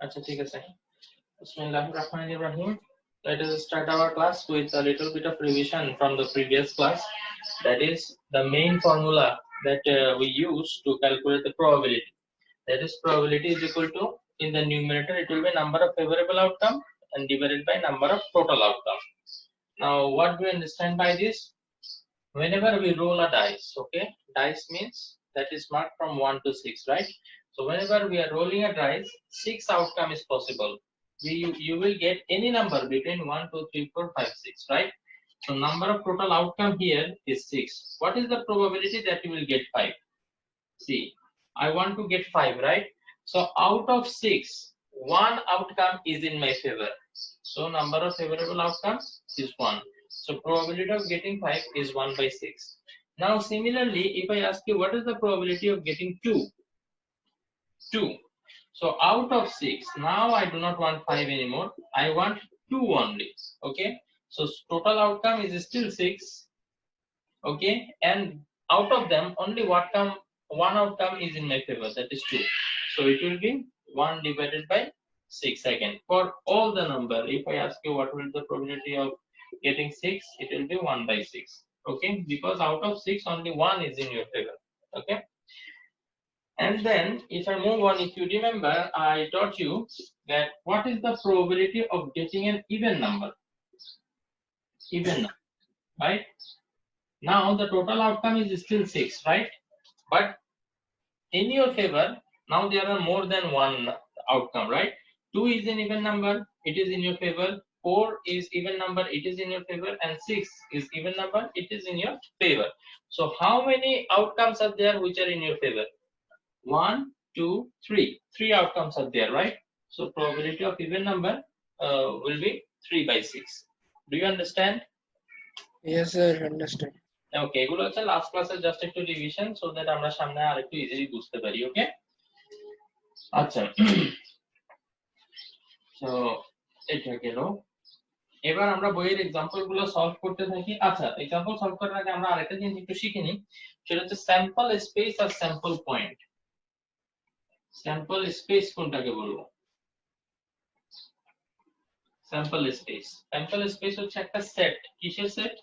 আচ্ছা ঠিক আছে। Bismillahir Rahmanir Rahim. Let us start our class with a little bit of revision from the previous class. That is the main formula that we use to calculate the probability. That is, probability is equal to, in the numerator it will be number of favorable outcome and divided by number of total outcome. Now what do you understand by this? Whenever we roll a dice, okay, dice means that is marked from 1 to 6, right? So whenever we are rolling a dice, 6 outcome is possible. You will get any number between 1 2 3 4 5 6, right? So number of total outcome here is 6. What is the probability that you will get 5? See, I want to get 5, right? So out of 6, one outcome is in my favor. So number of favorable outcomes is 1. So probability of getting 5 is 1 by 6. Now similarly, if I ask you what is the probability of getting 2? 2. So out of 6, now I do not want 5 anymore. I want 2 only. Okay. So total outcome is still 6. Okay. And out of them, only one outcome is in my favor, that is 2. So it will be 1 divided by 6 again. For all the number, if I ask you what will the probability of getting 6, it will be 1 by 6. Okay. Because out of 6, only 1 is in your favor. Okay. And then if I move on, if you remember, I taught you that what is the probability of getting an even number? Even number, right? Now the total outcome is still 6, right? But in your favor, now there are more than one outcome, right? 2 is an even number, it is in your favor. 4 is even number, it is in your favor. And 6 is even number, it is in your favor. So how many outcomes are there which are in your favor? 1 2 3. 3 outcomes are there, right? So probability of even number will be 3 by 6. Do you understand? Yes sir, understand. ওকে, এগুলো হচ্ছে last ক্লাসের just একটু revision, so that আমরা সামনে আর একটু easily বুঝতে পারি। ওকে, আচ্ছা, তো এটা গেল। এবার আমরা বইয়ের এক্সাম্পল গুলো সলভ করতে থাকি। আচ্ছা, এক্সাম্পল সলভ করার আগে আমরা আরেকটা জিনিস একটু শিখে নিই, সেটা হচ্ছে স্যাম্পল স্পেস আর স্যাম্পল পয়েন্ট। স্যাম্পল স্পেস কোনটাকে বলবো? Sample space. স্যাম্পল স্পেস হচ্ছে একটা সেট। কিসের সেট?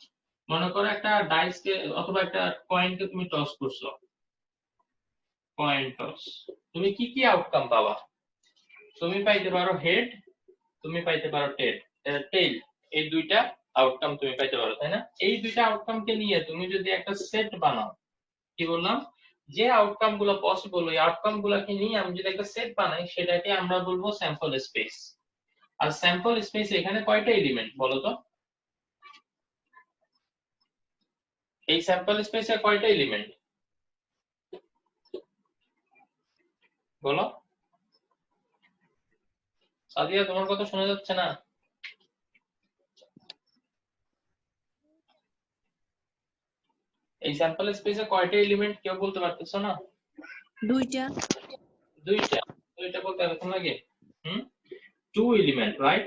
মনে করো একটা ডাইসকে অথবা একটা কয়েনকে তুমি টস করছো, কয়েন টস, তুমি কি কি আউটকাম পাবা? তুমি পাইতে পারো হেড, তুমি পাইতে পারো টেইল, এই দুইটা আউটকাম তুমি পাইতে পারো, তাই না? এই দুইটা আউটকামকে নিয়ে তুমি যদি একটা সেট বানাও, কি বললাম, যে আউটকাম গুলো পসিবল, ওই আউটকাম গুলাকে নিয়ে আমি যদি একটা সেট বানাই, সেটাকে আমরা বলবো স্যাম্পল স্পেস। আর স্যাম্পল স্পেস এখানে কয়টা এলিমেন্ট বলো তো? এই স্যাম্পল স্পেসে কয়টা এলিমেন্ট বলো? সাদিয়া, তোমার কথা শোনা যাচ্ছে না। এই স্যাম্পল স্পেসে কয়টা এলিমেন্ট কেউ বলতে পারতেছো না? দুইটা। দুইটা। দুইটা বলতে এরকম লাগে? Two element, right?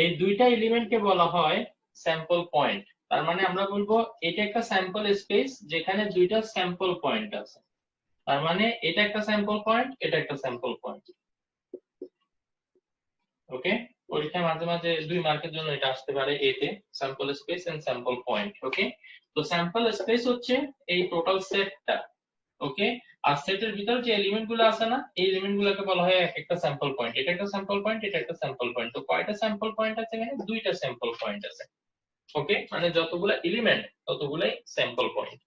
এই দুইটা এলিমেন্টকে বলা হয় স্যাম্পল পয়েন্ট। তার মানে আমরা বলবো এটা একটা স্যাম্পল স্পেস যেখানে দুইটা স্যাম্পল পয়েন্ট আছে। তার মানে এটা একটা স্যাম্পল পয়েন্ট, এটা একটা স্যাম্পল পয়েন্ট। ওকে, পরীক্ষায় মাঝে মাঝে 2 মার্কের জন্য এটা আসতে পারে, এতে sample space and sample point. Okay, তো স্যাম্পল স্পেস হচ্ছে এই টোটাল সেটটা। ওকে, আর সেটের ভিতর যে এলিমেন্ট গুলো আছে না, এই এলিমেন্ট গুলোকে বলা হয় এক একটা স্যাম্পল পয়েন্ট। এটা একটা স্যাম্পল পয়েন্ট, এটা একটা স্যাম্পল পয়েন্ট। তো কয়টা স্যাম্পল পয়েন্ট আছে এখানে? দুইটা স্যাম্পল পয়েন্ট আছে। ওকে, মানে যতগুলো এলিমেন্ট ততগুলাই স্যাম্পল পয়েন্ট।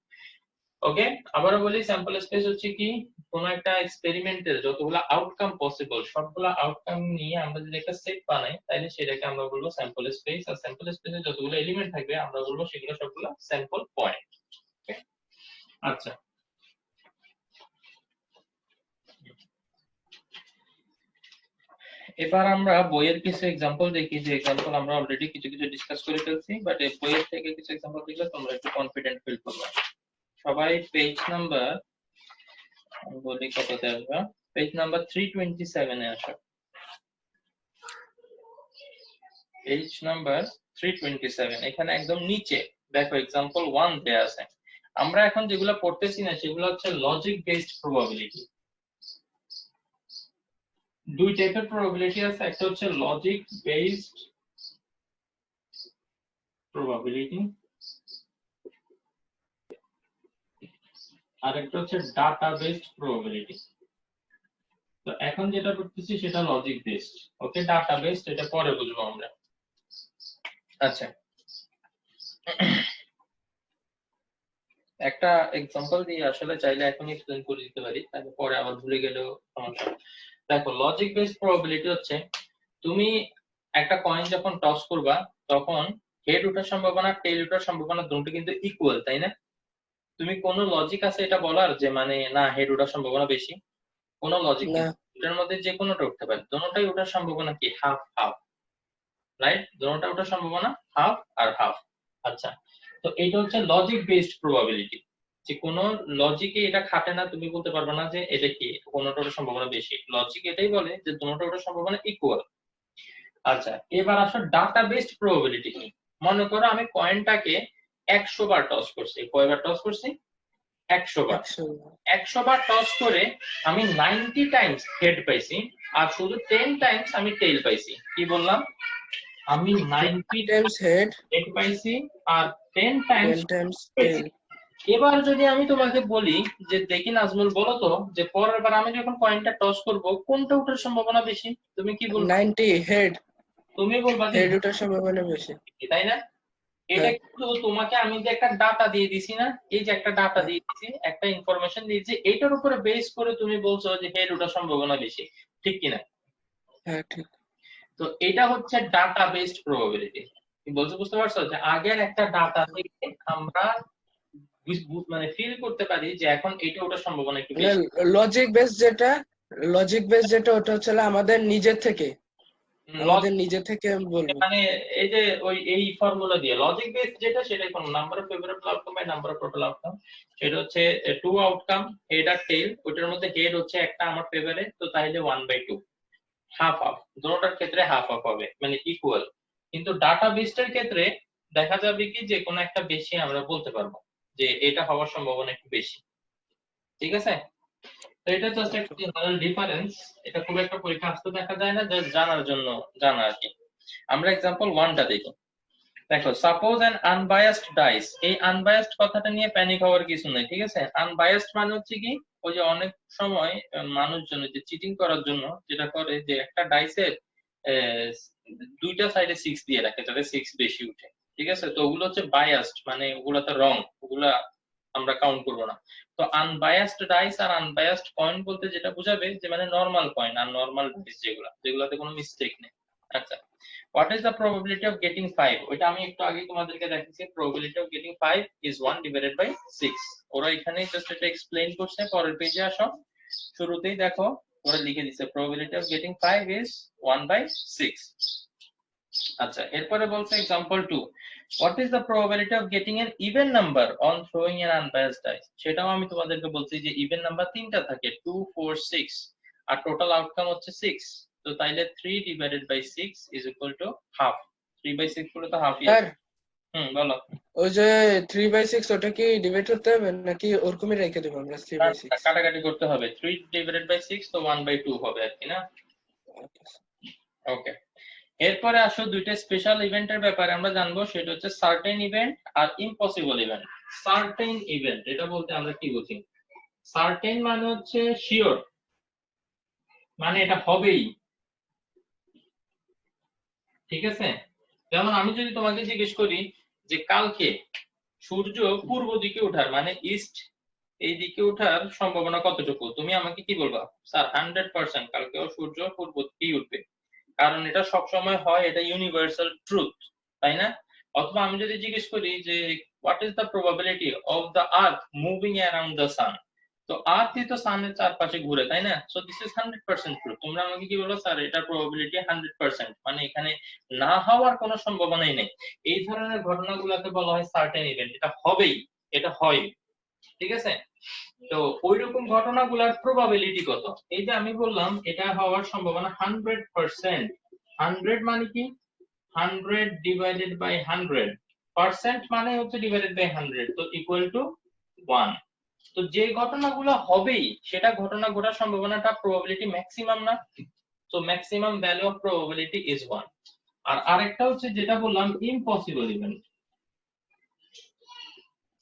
ওকে, আবারও বলি, স্যাম্পল স্পেস হচ্ছে কি, কোন একটা এক্সপেরিমেন্টের যতগুলো আউটকাম পসিবল সবগুলো আউটকাম নিয়ে আমরা যদি একটা সেট বানাই, তাহলে সেটাকে আমরা বলবো স্যাম্পল স্পেস। আর স্যাম্পল স্পেসে যতগুলো এলিমেন্ট থাকবে আমরা বলবো সেগুলো সবগুলো স্যাম্পল পয়েন্ট। ওকে, আচ্ছা, এবার আমরা বইয়ের কিছু এক্সাম্পল দেখি। যে এক্সাম্পল আমরা অলরেডি কিছু কিছু ডিসকাস করে ফেলছি, বাট এই বইয়ের থেকে কিছু এক্সাম্পল দেখলে তোমরা একটু কনফিডেন্ট ফিল করবে। সবাই পেজ নাম্বার, আমি বলি কততে আসবে, পেজ নাম্বার 327 এ আসো। পেজ নাম্বার 327, এখানে একদম নিচে দেখো এক্সাম্পল 1 দেয়া আছে। আমরা এখন যেগুলো পড়তেছি না সেগুলো হচ্ছে লজিক বেসড প্রবাবিলিটি। দুই টাইপের প্রবাবিলিটি আছে, একটা হচ্ছে লজিক বেসড প্রবাবিলিটি আর একটা হচ্ছে ডাটা বেসড প্রবাবিলিটি। তো এখন যেটা করতেছি সেটা লজিক বেসড, ওকে। ডাটা বেসড এটা পরে বুঝবো আমরা। আচ্ছা, একটা এক্সাম্পল দিয়ে আসলে চাইলে এখন এক্সপ্লেন করে দিতে পারি, তারপর পরে আবার ভুলে গেলেও সমস্যা। দেখো, লজিক বেসড প্রবাবিলিটি হচ্ছে তুমি একটা কয়েন যখন টস করবা তখন হেড ওঠার সম্ভাবনা টেল ওঠার সম্ভাবনা দুটো কিন্তু ইকুয়াল, তাই না? তুমি কোনো লজিক আছে এটা বলার যে মানে না হেড ওঠার সম্ভাবনা বেশি? কোনো লজিক না, নেই। এটার মধ্যে যে কোনোটা উঠতে পারে, দুটোটাই ওঠার সম্ভাবনা কি হাফ হাফ, রাইট? দুটোটা ওঠার সম্ভাবনা হাফ আর হাফ। আচ্ছা, তো এটা হচ্ছে লজিক বেসড প্রবাবিলিটি, যে কোনো লজিকে এটা খাটে না, তুমি বলতে পারবে না যে এটা কি কোনোটা ওঠার সম্ভাবনা বেশি। লজিক এটাই বলে যে দুটোটা ওঠার সম্ভাবনা ইকুয়াল। আচ্ছা, এবার আসো ডাটা বেসড প্রবাবিলিটি কি। মনে করো আমি কয়েনটাকে 100 বার টস করছি। কয়বার টস করছি? 100 বার। 100। 100 বার টস করে আমি 90 টাইমস হেড পাইছি আর শুধু 10 টাইমস আমি টেল পাইছি। কি বললাম? আমি 90 টাইমস হেড, হেড পাইছি আর 10 টাইমস 10 টাইমস পাইছি। টেল। এবার যদি আমি তোমাকে বলি যে দেখি নাজমুল বলো তো যে পরের বার আমি যখন কয়েনটা টস করব কোনটা ওঠার সম্ভাবনা বেশি, তুমি কি বলবে? 90 হেড, তুমি বলবা যে হেড ওঠার সম্ভাবনা বেশি। তাই না? এটা হ্যাঁ, কিন্তু তোমাকে আমি যে একটা ডাটা দিয়ে দিছি না, এই যে একটা ডাটা দিয়ে দিছি, একটা ইনফরমেশন দিয়েছি, এটার উপরে বেস করে তুমি বলছো যে হেড ওঠার সম্ভাবনা বেশি, ঠিক কিনা? হ্যাঁ ঠিক। তো এটা হচ্ছে ডাটা বেসড প্রবাবিলিটি। বলছো, বুঝতে পারছো যে আগের একটা ডাটা থেকে আমরা মানে ফিল করতে পারি যে এখন এটা ওঠার সম্ভাবনা একটু মানে বেশি। লজিক বেস যেটা ওটা হচ্ছে আমাদের নিজের থেকে, আমাদের নিজে থেকে আমি বলবো। মানে এই যে ওই এই ফর্মুলা দিয়ে লজিক বেস যেটা, সেটাই কোন number of favourable outcome by number of total outcome. সেটা হচ্ছে টু আউটকাম, হেড আর টেল। ওটার মধ্যে হেড হচ্ছে একটা আমার ফেভারে, তো তাইলে 1/2, হাফ হাফ। দুটোটার ক্ষেত্রে হাফ হাফ হবে, মানে ইকুয়াল। কিন্তু ডাটা বেসড এর ক্ষেত্রে দেখা যাবে কি যে কোনো একটা বেশি আমরা বলতে পারবো যে এটা হওয়ার সম্ভাবনা একটু বেশি, ঠিক আছে? তো এটা জাস্ট একটা জেনারেল ডিফারেন্স। এটা খুব একটা পরীক্ষা আসতে দেখা যায় না, জাস্ট জানার জন্য জানা আর কি। আমরা এক্সাম্পল 1টা দেখি। দেখো, সাপোজ অ্যান আনবায়াসড ডাইস। এই আনবায়াসড কথাটা নিয়ে প্যানিক হওয়ার কিছু নেই, ঠিক আছে? আনবায়াসড মানে হচ্ছে কি, ওই যে অনেক সময় মানুষজন যে চিটিং করার জন্য যেটা করে যে একটা ডাইসের দুইটা সাইডে 6 দিয়ে রাখে যাতে 6 বেশি উঠে, ঠিক আছে? তো ওগুলো হচ্ছে বায়াসড, মানে ওগুলাতে রং, ওগুলা আমরা কাউন্ট করবো না। তো আনবায়াসড ডাইস আর আনবায়াসড কয়েন বলতে যেটা বোঝাবে যে মানে নর্মাল কয়েন আর নর্মাল ডাইস যেগুলাতে কোনো মিস্টেক নেই। আচ্ছা, what is the probability of getting 5? ওইটা আমি একটু আগে তোমাদেরকে দেখাচ্ছি। probability of getting 5 is 1 divided by 6। ওরা এখানে জাস্ট এটা এক্সপ্লেইন করছে। পরের পেজে আসো, শুরুতেই দেখো ওরা লিখে দিচ্ছে probability of getting 5 is 1/6। আচ্ছা, এরপরে বলছে example 2, what is the probability of getting an even number on throwing an unbiased dice? সেটাও আমি তোমাদেরকে বলছি যে ইভেন নাম্বার তিনটা থাকে, 2 4 6, আর টোটাল আউটকাম হচ্ছে 6। তো তাইলে 3 divided by 6 is equal to half। 3/6 করে তো হাফ। স্যার, বলো। ওই যে 3/6 ওটা কি ডিভাইড করতে হবে নাকি ওরকমই রেখে দেবো আমরা 3/6? কাটাকাটি করতে হবে, 3 divided by 6 তো 1/2 হবে আর কি, না? ওকে, এরপরে আসো দুইটা স্পেশাল ইভেন্টের ব্যাপারে আমরা জানবো। সেটা হচ্ছে সার্টেন ইভেন্ট আর ইম্পসিবল ইভেন্ট। সার্টেন ইভেন্ট এটা বলতে আমরা কি বুঝি? সার্টেন মানে হচ্ছে শিওর, মানে এটা হবেই, ঠিক আছে? যেমন আমি যদি তোমাকে জিজ্ঞেস করি যে কালকে সূর্য পূর্ব দিকে ওঠার মানে ইস্ট এই দিকে ওঠার সম্ভাবনা কতটুকু, তুমি আমাকে কি বলবা? স্যার 100% কালকেও সূর্য পূর্ব দিকেই উঠবে, কারণ এটা সব সময় হয়, এটা ইউনিভার্সাল ট্রুথ, তাই না? অথবা আমি যদি জিজ্ঞেস করি যে what is the probability of the earth moving around the sun, তো আর্থই তো সানের চারপাশে ঘুরে, তাই না? So this is 100% true. তোমরা আমাকে কি বলো? স্যার এটার প্রবাবিলিটি 100%, মানে এখানে না হওয়ার কোনো সম্ভাবনাই নেই। এই ধরনের ঘটনাগুলোকে বলা হয় সার্টেন ইভেন্ট, এটা হবেই, এটা হয়, ঠিক আছে? তো ওইরকম ঘটনাগুলোর প্রবাবিলিটি কত? এই যে আমি বললাম এটা হওয়ার সম্ভাবনা 100%। 100 মানে কি? 100 ডিভাইডেড বাই 100, পার্সেন্ট মানে হচ্ছে ডিভাইডেড বাই 100, তো ইকুয়াল টু 1। তো যে ঘটনাগুলো হবেই সেটা ঘটনা ঘটার সম্ভাবনাটা প্রবাবিলিটি ম্যাক্সিমাম না? So maximum value of probability is 1. আর আরেকটা হচ্ছে যেটা বললাম impossible event.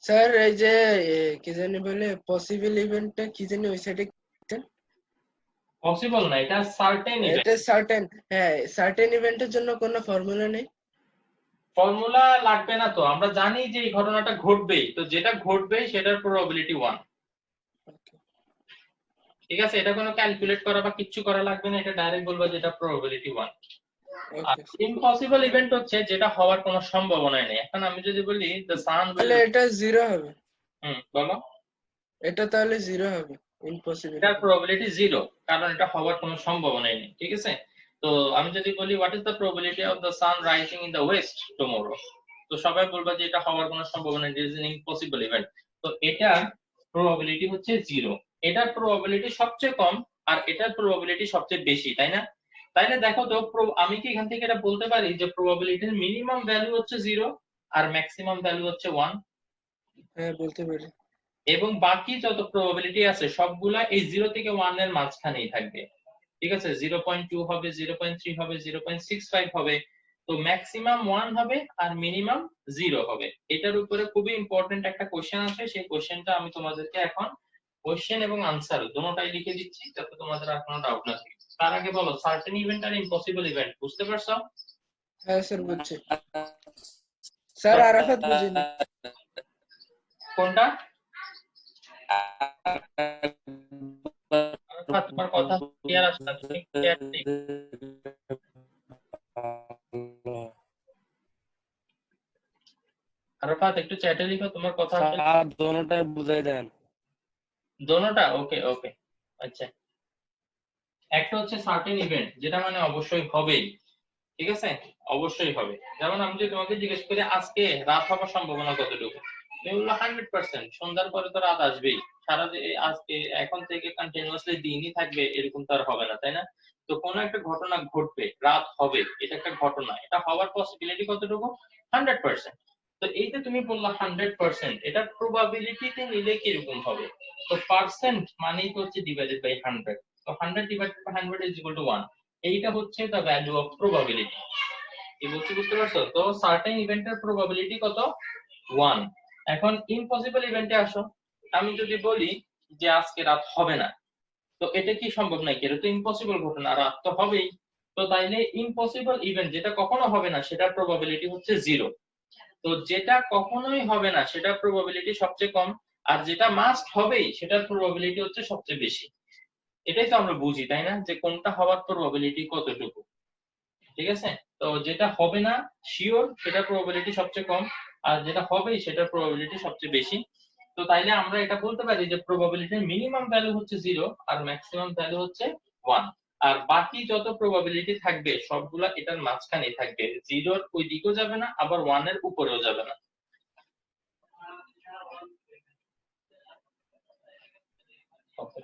স্যার এই যে কি জানি বলে পসিবল ইভেন্টটা কি জানি ওই সাইডে পসিবল না, এটা সার্টেন ইভেন্ট। এটা সার্টেন, হ্যাঁ সার্টেন ইভেন্টের জন্য কোনো ফর্মুলা নেই? ফর্মুলা লাগবে না তো, আমরা জানি যে এই ঘটনাটা ঘটবেই, তো যেটা ঘটবে সেটার প্রবাবিলিটি 1। ঠিক আছে, এটা কোনো ক্যালকুলেট করা বা কিচ্ছু করা লাগবে না, এটা ডাইরেক্ট বলবো যেটা প্রবাবিলিটি 1। আর ইম্পসিবল ইভেন্ট হচ্ছে যেটা হওয়ার কোনো সম্ভাবনা নেই। এখন আমি যদি বলি দ্য সান তাহলে এটা জিরো হবে। বলো। এটা তাহলে জিরো হবে, ইম্পসিবল। এটার প্রবাবিলিটি 0, কারণ এটা হওয়ার কোনো সম্ভাবনাই নেই। ঠিক আছে, তো আমি যদি বলি what is the probability of the sun rising in the West tomorrow, তো সবাই বলবে যে এটা হওয়ার কোনো সম্ভাবনা নেই, it is an impossible event. তো এটার প্রবাবিলিটি হচ্ছে 0। এটার প্রবাবিলিটি সবচেয়ে কম আর এটার প্রবাবিলিটি সবচেয়ে বেশি, তাই না? তাইলে দেখো তো আমি কি এখান থেকে এটা বলতে পারি যে প্রবাবিলিটির মিনিমাম ভ্যালু হচ্ছে 0 আর ম্যাক্সিমাম ভ্যালু হচ্ছে 1? হ্যাঁ বলতে পারি। এবং বাকি যত প্রবাবিলিটি আছে সবগুলা এই 0 থেকে 1 এর মাঝখানেই থাকবে। ঠিক আছে, 0.2 হবে, 0.3 হবে, 0.65 হবে। তো ম্যাক্সিমাম 1 হবে আর মিনিমাম 0 হবে। এটার উপরে খুবই ইম্পর্টেন্ট একটা কোশ্চেন আছে, সেই কোশ্চেনটা আমি তোমাদেরকে এখন কোশ্চেন এবং আনসার দুটোটাই লিখে দিচ্ছি যাতে তোমাদের আর কোনো ডাউট না থাকে। তার আগে বলো সার্টেন ইভেন্ট আর ইম্পসিবল ইভেন্ট বুঝতে পারছো? হ্যাঁ স্যার বুঝছি। স্যার আরাফাত বুঝিনি। কোনটা? আরাফাত তোমার কথা ক্লিয়ার আসছে না, তুমি ক্লিয়ার নেই। আরাফাত একটু চ্যাটে লিখো, তোমার কথা আসছে না। স্যার দোনোটাই বুঝাই দেন। দোনোটা? ওকে ওকে, আচ্ছা। একটা হচ্ছে সার্টেন ইভেন্ট, যেটা মানে অবশ্যই হবেই। ঠিক আছে, অবশ্যই হবে। যেমন আমি যদি তোমাকে জিজ্ঞেস করি আজকে রাত হওয়ার সম্ভাবনা কতটুকু, তুমি বললো 100%। সন্ধ্যার পরে তো রাত আসবেই, সারা আজকে এখন থেকে কন্টিনিউয়াসলি দিনই থাকবে এরকম তো আর হবে না, তাই না? তো কোনো একটা ঘটনা ঘটবে, রাত হবে, এটা একটা ঘটনা, এটা হওয়ার পসিবিলিটি কতটুকু? 100%। তো এই যে তুমি বললা 100%, এটা প্রবাবিলিটিতে নিলে কিরকম হবে? তো পার্সেন্ট মানেই তো হচ্ছে ডিভাইডেড বাই 100। তো 100 divided by 100 is equal to 1। এইটা হচ্ছে দ্য ভ্যালু অফ প্রবাবিলিটি। কি বলছি বুঝতে পারছো? তো সার্টেন ইভেন্টের প্রবাবিলিটি কত? 1। এখন ইম্পসিবল ইভেন্টে আসো। আমি যদি বলি যে আজকে রাত হবে না, তো এটা কি সম্ভব নাকি? এটা তো ইম্পসিবল ঘটনা, রাত তো হবেই। তো তাইলে ইম্পসিবল ইভেন্ট যেটা কখনো হবে না সেটার প্রবাবিলিটি হচ্ছে 0। তো যেটা কখনোই হবে না সেটার প্রবাবিলিটি সবচেয়ে কম, আর যেটা মাস্ট হবেই সেটার প্রবাবিলিটি হচ্ছে সবচেয়ে বেশি। এটাই তো আমরা বুঝি, তাই না, যে কোনটা হওয়ার প্রবাবিলিটি কতটুকু। ঠিক আছে, তো যেটা হবে না শিওর সেটার প্রবাবিলিটি সবচেয়ে কম, আর যেটা হবেই সেটার প্রবাবিলিটি সবচেয়ে বেশি। তো তাইলে আমরা এটা বলতে পারি যে প্রবাবিলিটির মিনিমাম ভ্যালু হচ্ছে 0 আর ম্যাক্সিমাম ভ্যালু হচ্ছে 1। আর বাকি যত প্রবাবিলিটি থাকবে সবগুলা এটার মাঝখানেই থাকবে, 0-র ওই দিকেও যাবে না আবার 1 এর উপরেও যাবে না। Okay.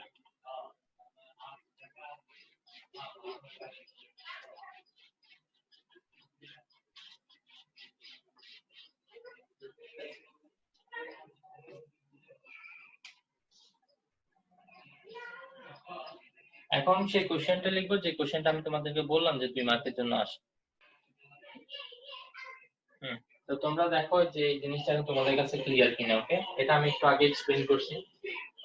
এখন সেই কোশ্চেনটা লিখবো যে কোশ্চেনটা আমি তোমাদেরকে বললাম যে 2 মার্কের জন্য আসে। তো তোমরা দেখো যে এই জিনিসটা তোমাদের কাছে ক্লিয়ার কিনা। ওকে, এটা আমি একটু আগে এক্সপ্লেইন করছি।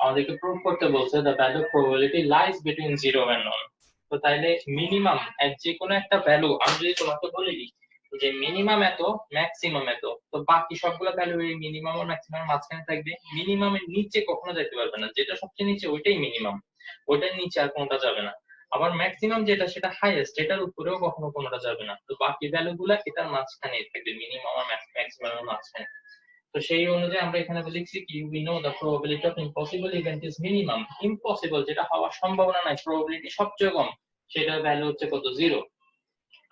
আমাদেরকে প্রুভ করতে বলছে the value of probability lies between 0 and 1। তো তাইলে মিনিমাম যে কোনো একটা ভ্যালু আমি যদি তোমাকে বলি যে মিনিমাম এত, ম্যাক্সিমাম এত, তো বাকি সবগুলো ভ্যালু এই মিনিমাম আর ম্যাক্সিমাম মাঝখানে থাকবে। মিনিমামের নিচে কখনো যেতে পারবে না, যেটা সবচেয়ে নিচে ওইটাই মিনিমাম, ওইটার নিচে আর কোনটা যাবে না। আবার ম্যাক্সিমাম যেটা সেটা হাইয়েস্ট, এটার উপরেও কখনো কোনটা যাবে না। তো বাকি ভ্যালু গুলা এটার মাঝখানে থাকবে, মিনিমাম আর ম্যাক্সিমামের মাঝখানে। তো সেই অনুযায়ী আমরা এখানে লিখছি কি we know the probability of impossible event is minimum. Impossible যেটা হওয়ার সম্ভাবনা নাই, প্রবাবিলিটি সবচেয়ে কম, সেটার ভ্যালু হচ্ছে কত? 0।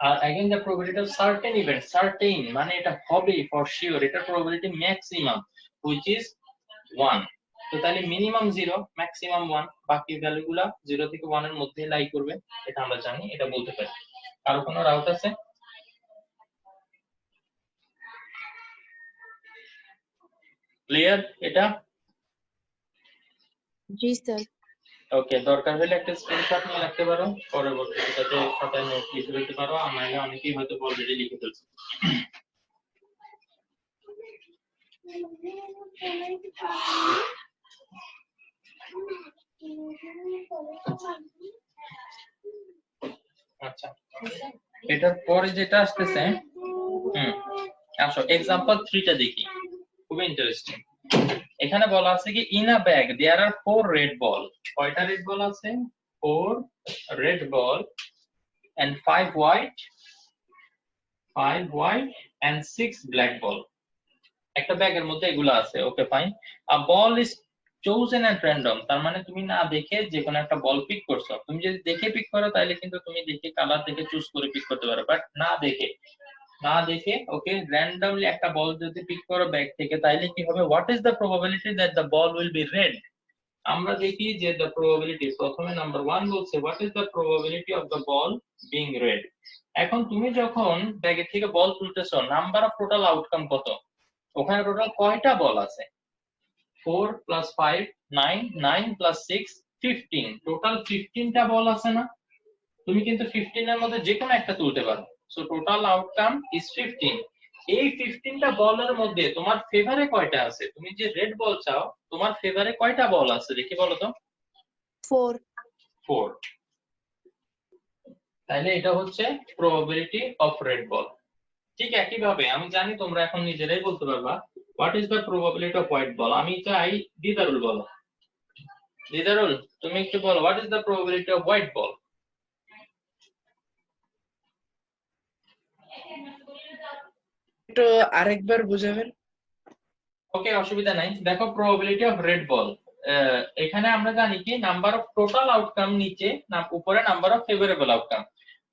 আর again the probability of certain event, certain মানে এটা হবে for sure, এটা probability maximum which is 1। তো তাহলে মিনিমাম 0, ম্যাক্সিমাম 1, বাকি ভ্যালুগুলা 0 থেকে 1 এর মধ্যে লাই করবে, এটা আমরা জানি, এটা বলতে পারি। কারো কোনো ডাউট আছে? ক্লিয়ার এটা? জি স্যার। ওকে, দরকার হলে একটা স্ক্রিনশট নিয়ে রাখতে পারো, পরবর্তীতে যাতে খাতায় নোট লিখে ফেলতে পারো, আর নাহলে অনেকেই হয়তো অলরেডি লিখে ফেলছে। আচ্ছা, এটার পরে যেটা আসতেছে, আসো এক্সাম্পল 3 টা দেখি, খুবই ইন্টারেস্টিং। এখানে বলা আছে কি in a bag there are 4 red ball. কয়টা রেড বল আছে? 4 red ball and 5 white and 6 black ball. একটা ব্যাগের মধ্যে এগুলো আছে। Okay fine. A ball is chosen at random, তার মানে তুমি না দেখে যে কোনো একটা বল পিক করছো। তুমি যদি দেখে পিক করো তাহলে কিন্তু তুমি দেখে কালার দেখে চুজ করে পিক করতে পারো, বাট না দেখে ওকে র্যান্ডমলি একটা বল যদি পিক করো ব্যাগ থেকে, তাহলে কি হবে? What is the probability that the ball will be red? আমরা দেখি যে দ্য প্রবাবিলিটি, প্রথমে নাম্বার 1 বলছে what is the probability of the ball being red. এখন তুমি যখন ব্যাগের থেকে বল তুলতেছো, নাম্বার অফ টোটাল আউটকাম কত? ওখানে টোটাল কয়টা বল আছে? 4 plus 5 9, 9 plus 6 15, টোটাল 15টা বল আছে না? তুমি কিন্তু 15 এর মধ্যে যে কোনো একটা তুলতে পারো। So total outcome is 15। এই 15টা বলের মধ্যে তোমার ফেভারে কয়টা আছে? তুমি যে রেড বল চাও, তোমার ফেভারে কয়টা বল আছে দেখি বলো তো? 4। তাহলে এটা হচ্ছে প্রবাবিলিটি অফ রেড বল। ঠিক একই ভাবে আমি জানি তোমরা এখন নিজেরাই বলতে পারবা what is the probability of white ball. আমি চাই দিদারুল বলো। দিদারুল, তুমি একটু বলো what is the probability of white ball. একটু আরেকবার বুঝাবেন? ওকে, অসুবিধা নাই। দেখো প্রবাবিলিটি অফ রেড বল, এখানে আমরা জানি কি নাম্বার অফ টোটাল আউটকাম নিচে, না উপরে নাম্বার অফ ফেভারেবল আউটকাম।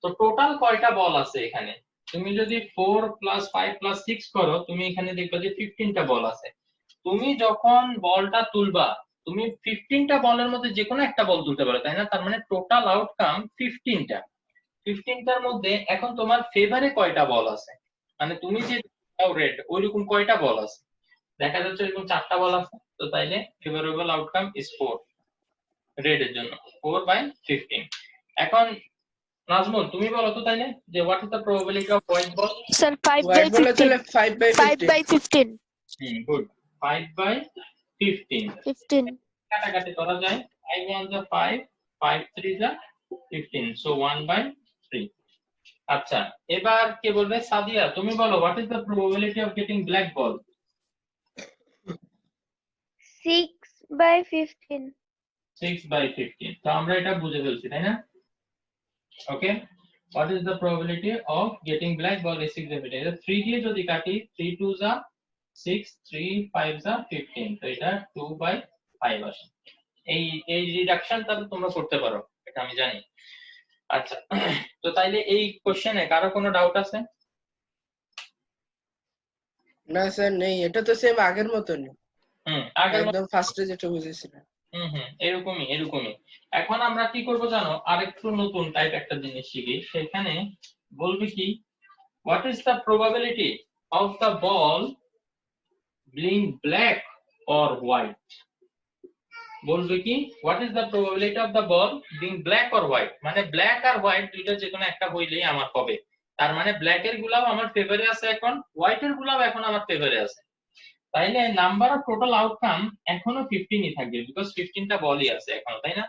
তো টোটাল কয়টা বল আছে এখানে? তুমি যদি 4 প্লাস 5 প্লাস 6 করো, তুমি এখানে দেখবে যে 15টা বল আছে। তুমি যখন বলটা তুলবা, তুমি 15টা বলের মধ্যে যে কোনো একটা বল তুলতে পারো, তাই না? তার মানে টোটাল আউটকাম 15টা। 15টার মধ্যে এখন তোমার ফেভারে কয়টা বল আছে? মানে তুমি যে রেড, ওইরকম কয়টা বল আছে? দেখা যাচ্ছে এরকম 4টা বল আছে। তো তাইলে ফেভারেবল আউটকাম ইজ 4 রেড এর জন্য, 4/15। এখন নাজমুল তুমি বলো তো তাইলে যে what is the probability of white ball? Sir, 5 by white বলে 15. তাহলে 5 বাই 5 by 15. গুড, 5/15। 15. কাটাকাটি করা যায়, 5 1 যা 5, 5 3 যা 15, সো 1/3। আচ্ছা, এবার কে বলবে? সাদিয়া, তুমি বলো what is the probability of getting black ball? 6 by 15. 6/15। তো আমরা এটা বুঝে ফেলছি, তাই না? ওকে, what is the probability of getting black ball is 6/15? 3 দিয়ে যদি কাটি, 3 2 যা 6, 3 5 যা 15, তো এটা 2/5 আসে। এই রিডাকশনটা তোমরা করতে পারো, এটা আমি জানি। আচ্ছা, তো তাইলে এই কোশ্চেনে কারো কোনো ডাউট আছে? না স্যার নেই, এটা তো সেম আগের মতনই, আগের একদম ফার্স্টে যেটা বুঝেছিলাম। এরকমই। এখন আমরা কি করব জানো? আরেকটু নতুন টাইপ একটা জিনিস শিখি। সেখানে বলবে কি what is the probability of the ball being black or white? বলবে কি what is the probability of the ball being black or white, মানে ব্ল্যাক আর হোয়াইট দুইটা যে কোনো একটা হইলেই আমার হবে। তার মানে ব্ল্যাক এর গুলাও আমার ফেভারে আছে এখন, হোয়াইট এর গুলাও এখন আমার ফেভারে আছে। তাইলে নাম্বার অফ টোটাল আউটকাম এখনো 15ই থাকবে, বিকজ 15টা বলই আছে এখনো, তাই না?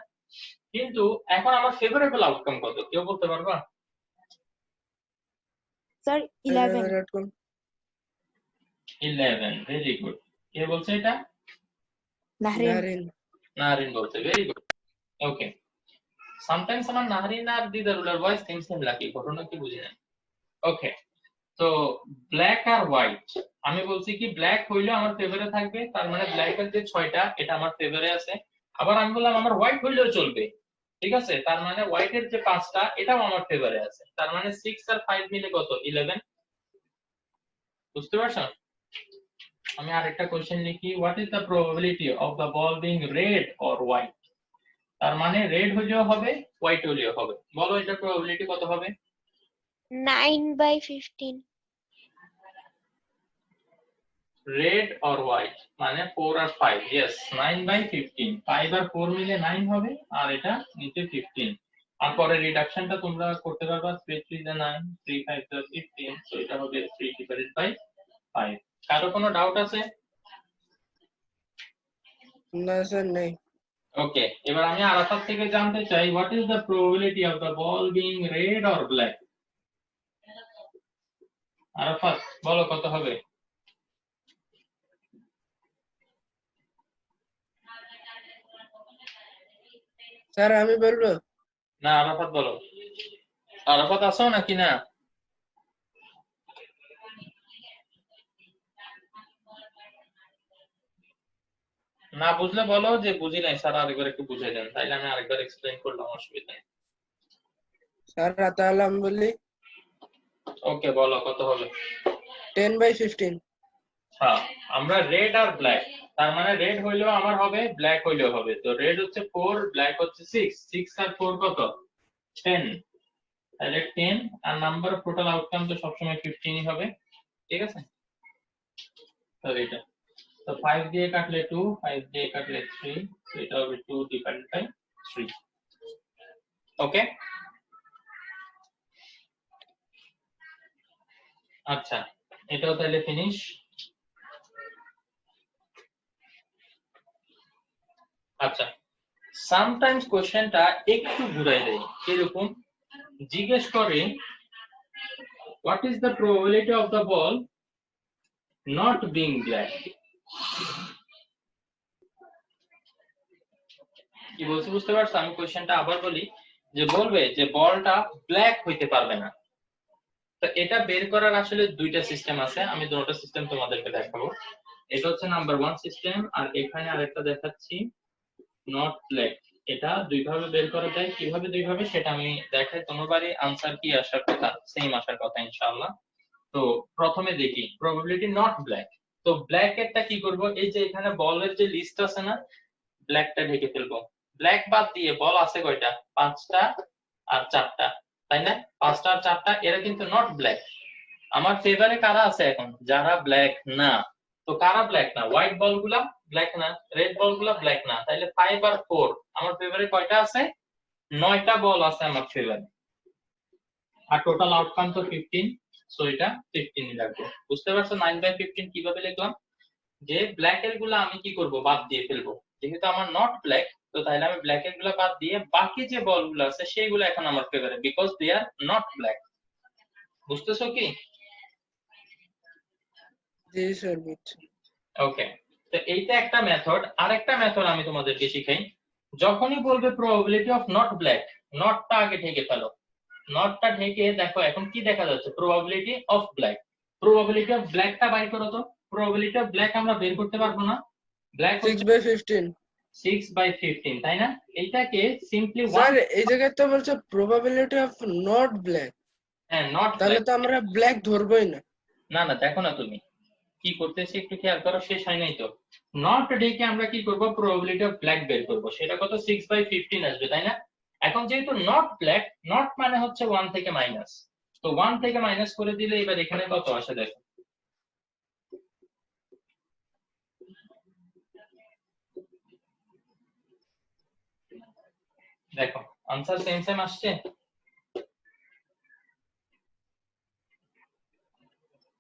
কিন্তু এখন আমার ফেভারেবল আউটকাম কত কেউ বলতে পারবা? Sir, 11. 11, very good. কে বলছে এটা? Nahrin. নাহরিন বলছে, ভেরি গুড। ওকে, সামটাইমস আমার নাহরিন আর দিদারুলের ভয়েস সেম সেম লাগে, ঘটনা কি বুঝি না। ওকে, তো ব্ল্যাক আর হোয়াইট, আমি বলছি কি ব্ল্যাক হইলে আমার ফেভারে থাকবে, তার মানে ব্ল্যাক এর যে 6টা এটা আমার ফেভারে আছে। আবার আমি বললাম আমার হোয়াইট হইলেও চলবে, ঠিক আছে? তার মানে হোয়াইট এর যে 5টা এটাও আমার ফেভারে আছে। তার মানে 6 আর 5 মিলে কত? 11। বুঝতে পারছো? আমি আরেকটা কোশ্চেন লিখি, what is the probability of the ball being red or white? তার মানে রেড হলেও হবে, হোয়াইট হলেও হবে। বলো এটার প্রবাবিলিটি কত হবে? 9 by 15. রেড অর হোয়াইট মানে 4 আর 5 ইয়েস 9/15 5 আর 4 মিলে 9 হবে আর এটা নিচে 15 আর পরে রিডাকশনটা তোমরা করতে পারবা 3 3 9 3 5 15 সো এটা হবে 3/5 কারো কোনো ডাউট আছে না স্যার নেই ওকে এবার আমি আরাফাত থেকে জানতে চাই what is the probability of the ball being red or black Arafat বলো কত হবে স্যার আমি বলবো না আরাফাত বলো আরাফাত আছো নাকি না না বুঝলে বলো যে বুঝি নাই স্যার আরেকবার একটু বুঝিয়ে দেন তাইলে আমি আরেকবার এক্সপ্লেইন করলাম অসুবিধা নেই স্যার তাহলে আমি বলি ওকে বলো কত হবে 10/15 হ্যাঁ আমরা রেড আর ব্ল্যাক তার মানে রেড হইলেও আমার হবে ব্ল্যাক হইলেও হবে তো রেড হচ্ছে 4 ব্ল্যাক হচ্ছে 6 6 আর 4 কত 10 তাহলে 10 আর নাম্বার অফ টোটাল আউটকাম তো সবসময় 15ই হবে ঠিক আছে তো এটা তো 5 দিয়ে কাটলে 2 5 দিয়ে কাটলে 3 তো এটা হবে 2/3 ওকে আচ্ছা এটাও তাহলে ফিনিশ আচ্ছা সামটাইমস কোশ্চেনটা একটু ঘুরাই দেয় এরকম জিজ্ঞেস করে what is the probability of the ball not being black কি বলছি বুঝতে পারছো আমি কোশ্চেনটা আবার বলি যে বলবে যে বলটা ব্ল্যাক হইতে পারবে না তো এটা বের করার আসলে দুইটা সিস্টেম আছে আমি দুটো সিস্টেম তোমাদেরকে দেখাবো এটা হচ্ছে নাম্বার 1 সিস্টেম আর এখানে আরেকটা দেখাচ্ছি নট ব্ল্যাক এটা দুইভাবে বের করা যায় কিভাবে দুইভাবে সেটা আমি দেখাই তোমারবারই আনসার কি আসার কথা সেম আসার কথা ইনশাআল্লাহ তো প্রথমে দেখি প্রবাবিলিটি নট ব্ল্যাক তো ব্ল্যাক এরটা কি করব এই যে এখানে বলের যে লিস্ট আছে না ব্ল্যাকটা ঢেকে ফেলবো ব্ল্যাক বাদ দিয়ে বল আছে কয়টা 5টা আর 4টা তাই না 5টা আর 4টা এরা কিন্তু নট ব্ল্যাক আমার ফেভারে কারা আছে এখন যারা ব্ল্যাক না তো কারা ব্ল্যাক না হোয়াইট বলগুলা ব্ল্যাক না রেড বলগুলা ব্ল্যাক না তাহলে 5 আর 4 আমার ফেভারে কয়টা আছে 9টা বল আছে আমার ফেভারে আর টোটাল আউটকাম তো 15 সো এটা 15 ই লাগবে বুঝতে পারছো 9/15 কিভাবে লিখলাম যে ব্ল্যাক এর গুলা আমি কি করব বাদ দিয়ে ফেলবো যেহেতু আমার নট ব্ল্যাক তো তাহলে আমি ব্ল্যাক এর গুলা বাদ দিয়ে বাকি যে বলগুলো আছে সেইগুলো এখন আমার ফেভারে because they are not black বুঝতেছো কি জি স্যার বুঝছি ওকে তো এইটা একটা মেথড আরেকটা মেথড আমি তোমাদেরকে শিখাই যখনই বলবে প্রবাবিলিটি অফ নট ব্ল্যাক নটটা আগে ঢেকে ফেলো নটটা ঢেকে দেখো এখন কি দেখা যাচ্ছে প্রবাবিলিটি অফ ব্ল্যাকটা বাই করো তো প্রবাবিলিটি অফ ব্ল্যাক আমরা বের করতে পারবো না ব্ল্যাক 6/15 6/15 তাই না এইটাকে সিম্পলি স্যার এই জায়গায় তো বলছে প্রবাবিলিটি অফ নট ব্ল্যাক হ্যাঁ নট তাহলে তো আমরা ব্ল্যাক ধরবোই না না না দেখো না তুমি কি করতেছি একটু খেয়াল করো শেষ হয় নাই তো নট ডেকে আমরা কি করব প্রবাবিলিটি অফ ব্ল্যাক বের করব সেটা কত 6/15 আসবে তাই না এখন যেহেতু নট ব্ল্যাক নট মানে হচ্ছে 1 থেকে মাইনাস তো 1 থেকে মাইনাস করে দিলে এবার এখানে কত আসে দেখো দেখো आंसर সেম সেম আসছে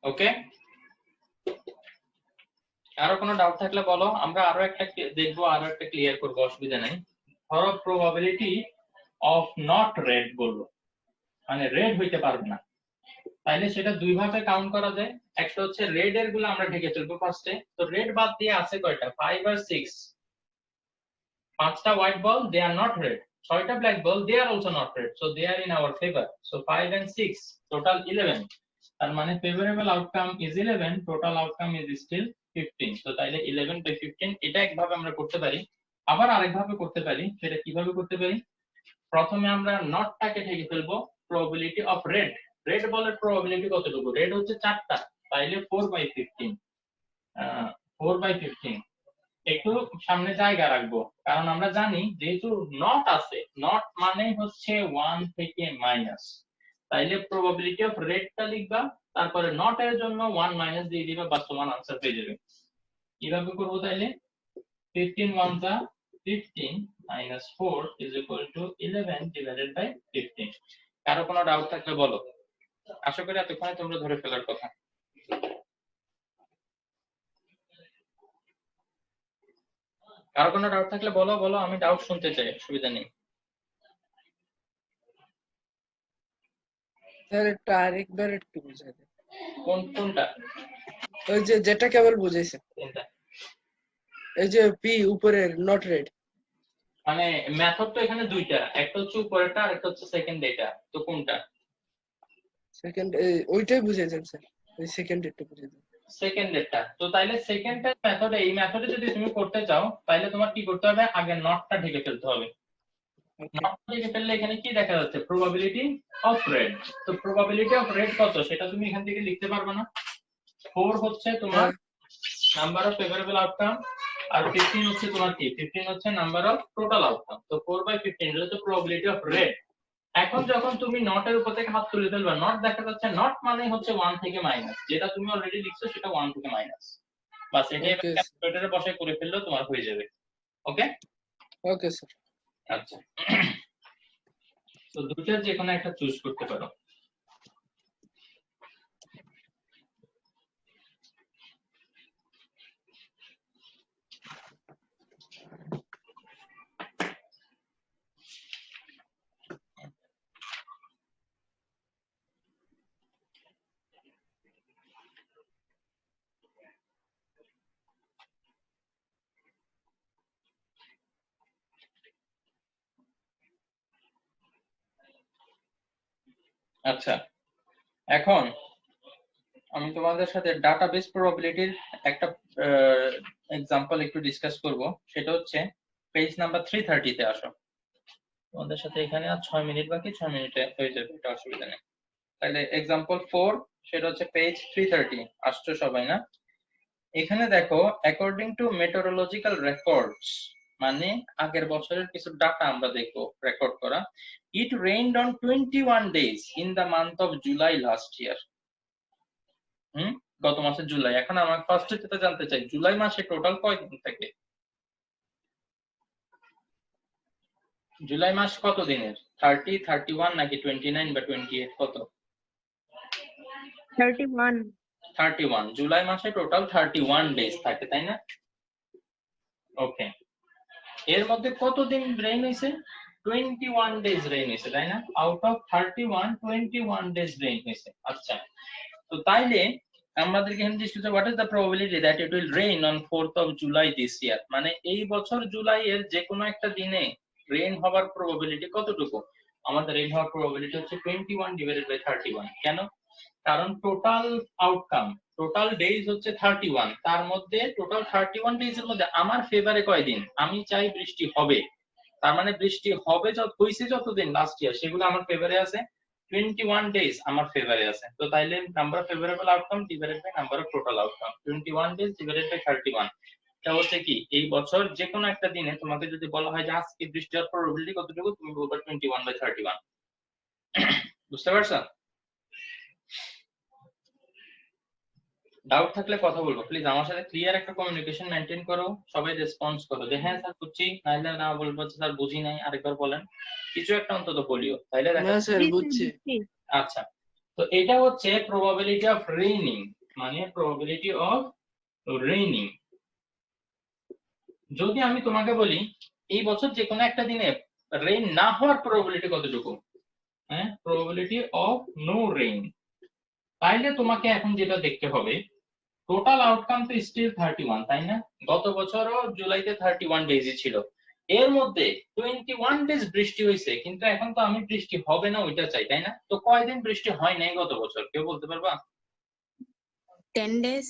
ওকে আরো কোনো ডাউট থাকলে বলো আমরা আরো একটা দেখবো আরো একটা ক্লিয়ার করবো অসুবিধা নাই ধরো প্রবাবিলিটি অফ নট রেড বলবো মানে রেড হইতে পারবে না তাইলে সেটা দুই ভাবে কাউন্ট করা যায় একটা হচ্ছে রেড এর গুলো আমরা ঢেকে ফেলবো ফার্স্টে তো রেড বাদ দিয়ে আছে কয়টা 5 আর 6 5টা white ball they are not red 6টা black ball they are also not red so they are in our favour so 5 and 6 total 11 তার মানে favourable outcome is 11 total outcome is still 15 তো তাইলে 11/15 এটা একভাবে আমরা করতে পারি আবার আরেকভাবে করতে পারি সেটা কিভাবে করতে পারি প্রথমে আমরা নটটাকে ঢেকে ফেলবো প্রবাবিলিটি অফ রেড বলের প্রবাবিলিটি কতটুকু রেড হচ্ছে 4টা তাইলে 4/15 4/15 একটু সামনে জায়গা রাখবো কারণ আমরা জানি যেহেতু নট আছে নট মানে হচ্ছে 1 থেকে মাইনাস তাইলে প্রবাবিলিটি অফ রেডটা লিখবা, তারপরে নট এর জন্য 1 মাইনাস দিয়ে দিবা, বাস তোমার আনসার পেয়ে যাবে। কিভাবে করবো তাইলে? 15 1 টা 15 minus 4 is equal to 11 divided by 15. কারো কোনো ডাউট থাকলে বলো, আশা করি এতক্ষণে তোমরা ধরে ফেলার কথা। কারো কোনো ডাউট থাকলে বলো, আমি ডাউট শুনতে চাই, অসুবিধা নেই। স্যার এটা আরেকবার একটু বুঝাই দেন। কোনটা? ওই যে যেটা কেবল বুঝাইছেন, কোনটা? এই যে পি উপরের নট রেড। মানে মেথড তো এখানে দুইটা, একটা হচ্ছে উপরেরটা আর একটা হচ্ছে সেকেন্ড এটা, তো কোনটা? সেকেন্ড ওইটাই বুঝাইছেন স্যার, ওই সেকেন্ড একটু বুঝাই দেন। সেকেন্ডেরটা তো তাইলে সেকেন্ডের মেথডে, এই মেথডে যদি তুমি করতে চাও তাইলে তোমার কি করতে হবে, আগে নটটা ঢেকে ফেলতে হবে। নটটা ঢেকে ফেললে এখানে কি দেখা যাচ্ছে, প্রবাবিলিটি অফ রেড। তো প্রবাবিলিটি অফ রেড কত সেটা তুমি এখান থেকে লিখতে পারবে না। 4 হচ্ছে তোমার নাম্বার অফ ফেভারেবল আউটকাম, আর 15 হচ্ছে তোমার কি, 15 হচ্ছে নাম্বার অফ টোটাল আউটকাম। তো 4/15 এটা হচ্ছে প্রবাবিলিটি অফ রেড। এখন যখন তুমি নটের উপর থেকে হাত তুলে ফেলবা, নট দেখা যাচ্ছে, নট মানে হচ্ছে 1 থেকে মাইনাস, যেটা তুমি অলরেডি লিখছো সেটা 1 থেকে মাইনাস, বাস এটা ক্যালকুলেটরে বসে করে ফেললেও তোমার হয়ে যাবে। ওকে ওকে স্যার। আচ্ছা, তো দুটোর যে কোনো একটা চুজ করতে পারো। আচ্ছা, এখন আমি তোমাদের সাথে ডাটাবেস প্রবাবিলিটির একটা এক্সাম্পল একটু ডিসকাস করব। সেটা হচ্ছে পেজ নাম্বার 330 তে আসো। তোমাদের সাথে এখানে আর 6 মিনিট বাকি, 6 মিনিটে হয়ে যাবে, এটা অসুবিধা নেই। তাহলে এক্সাম্পল 4 সেটা হচ্ছে পেজ 330, আসছো সবাই না? এখানে দেখো, অ্যাকর্ডিং টু মেটেরোলজিক্যাল রেকর্ডস, মানে আগের বছরের কিছু ডাটা আমরা দেখবো রেকর্ড করা। It rained on 21 days in the month of July last year. গত মাসের জুলাই। এখন আমার ফার্স্ট যেটা জানতে চাই, জুলাই মাসে টোটাল কয়দিন থাকে? জুলাই মাস কত দিনের? 30, 31 নাকি 29 বা 28, কত? 31. 31। জুলাই মাসে টোটাল 31 ডেজ থাকে, তাই না? ওকে, এর মধ্যে কতদিন রেইন হয়েছে? 21 ডেজ রেইন হয়েছে, তাই না? আউট অফ 31, 21 ডেজ রেইন হয়েছে। আচ্ছা, তো তাইলে আমাদেরকে এখানে জিজ্ঞেস করছে, what is the probability that it will rain on 4th of July this ইয়ার, মানে এই বছর জুলাই এর যে কোনো একটা দিনে রেইন হওয়ার প্রবাবিলিটি কতটুকু? আমাদের রেইন হওয়ার প্রবাবিলিটি হচ্ছে 21 ডিভাইডেড বাই 31। কেন? কারণ টোটাল আউটকাম, টোটাল ডেজ হচ্ছে 31, তার মধ্যে টোটাল 31 ডেজ এর মধ্যে আমার ফেভারে কয়দিন? আমি চাই বৃষ্টি হবে, তার মানে বৃষ্টি হবে হইছে যতদিন লাস্ট ইয়ার, সেগুলো আমার ফেভারে আছে। 21 ডেজ আমার ফেভারে আছে। তো তাইলে number of favourable outcome divided by number of total outcome, 21 days divided by 31। এটা হচ্ছে কি, এই বছর যে কোনো একটা দিনে তোমাকে যদি বলা হয় যে আজকে বৃষ্টি হওয়ার প্রবাবিলিটি কতটুকু, তুমি বলবে 21/31। বুঝতে পারছো? ডাউট থাকলে কথা বলবো প্লিজ, আমার সাথে ক্লিয়ার একটা কমিউনিকেশন মেনটেন করো, সবাই রেসপন্স করো যে হ্যাঁ স্যার বুঝছি, নাইলে না বলবো স্যার বুঝি নাই, আরেকবার বলেন, কিছু একটা অন্তত বলিও, তাইলে দেখা। না স্যার বুঝছি। আচ্ছা, তো এটা হচ্ছে প্রবাবিলিটি অফ রেইনিং, মানে প্রবাবিলিটি অফ রেইনিং। যদি আমি তোমাকে বলি এই বছর যে কোনো একটা দিনে রেইন না হওয়ার প্রবাবিলিটি কতটুকু, হ্যাঁ, প্রবাবিলিটি অফ নো রেইন, তাইলে তোমাকে এখন যেটা দেখতে হবে, টোটাল আউটকাম তো স্টিল 31, তাই না? গত বছরও জুলাইতে 31 ডেজই ছিল, এর মধ্যে 21 ডেজ বৃষ্টি হয়েছে, কিন্তু এখন তো আমি বৃষ্টি হবে না ওইটা চাই, তাই না? তো কয়দিন বৃষ্টি হয় নাই গত বছর, কেউ বলতে পারবা? 10 days.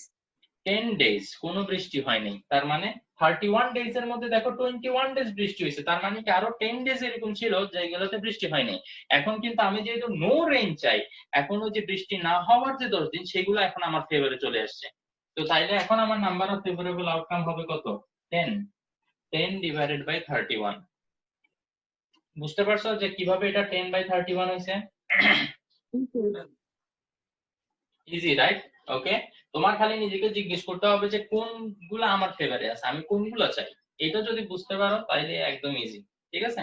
10 ডেজ কোনো বৃষ্টি হয়নি, তার মানে 31 ডেজ এর মধ্যে দেখো 21 ডেজ বৃষ্টি হয়েছে, তার মানে কি আরো 10 ডেজ এরকম ছিল যেগুলোতে বৃষ্টি হয়নি। এখন কিন্তু আমি যেহেতু নো রেইন চাই, এখন ওই যে বৃষ্টি না হওয়ার যে 10 দিন, সেগুলো এখন আমার ফেভারে চলে আসছে। তো তাইলে এখন আমার নাম্বার অফ ফেভারেবল আউটকাম হবে কত? 10। 10 ডিভাইডেড বাই 31। বুঝতে পারছো যে কিভাবে এটা 10/31 হয়েছে? Easy right? ওকে, তোমার খালি নিজেকে জিজ্ঞেস করতে হবে যে কোনগুলো আমার ফেভারে আছে, আমি কোনগুলো চাই। এটা যদি বুঝতে পারো তাহলে একদম ইজি। ঠিক আছে,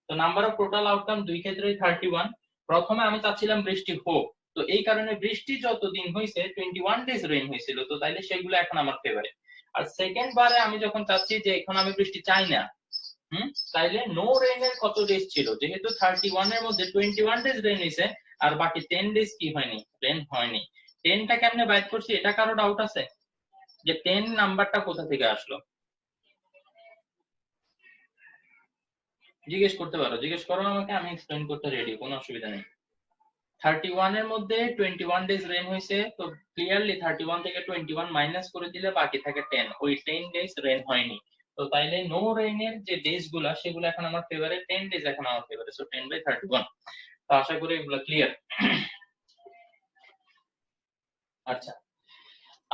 তো নাম্বার অফ টোটাল আউটকাম দুই ক্ষেত্রেই 31। প্রথমে আমি চাচ্ছিলাম বৃষ্টি হোক, তো এই কারণে বৃষ্টি যত দিন হয়েছে 21 ডেজ রেইন হয়েছিল, তো তাইলে সেগুলো এখন আমার ফেভারে। আর সেকেন্ড বারে আমি যখন চাচ্ছি যে এখন আমি বৃষ্টি চাই না, তাইলে নো রেইনের কত ডেজ ছিল, যেহেতু 31 এর মধ্যে 21 ডেজ রেইন হয়েছে আর বাকি 10 ডেজ কি হয়নি, রেইন হয়নি। 10টা কেমনে বাইর করছি, এটা কারো ডাউট আছে যে 10 নাম্বারটা কোথা থেকে আসলো? জিজ্ঞেস করতে পারো, জিজ্ঞেস করো আমাকে, আমি এক্সপ্লেইন করতে রেডি, কোনো অসুবিধা নেই। 31 এর মধ্যে 21 ডেজ রেইন হয়েছে, তো ক্লিয়ারলি 31 থেকে 21 মাইনাস করে দিলে বাকি থাকে 10, ওই 10 ডেজ রেইন হয়নি। তো তাইলে নো রেইনের যে ডেজ গুলা সেগুলো এখন আমার ফেভারে, 10 ডেজ এখন আমার ফেভারে, সো 10/31। তো আশা করি এগুলো ক্লিয়ার। আচ্ছা,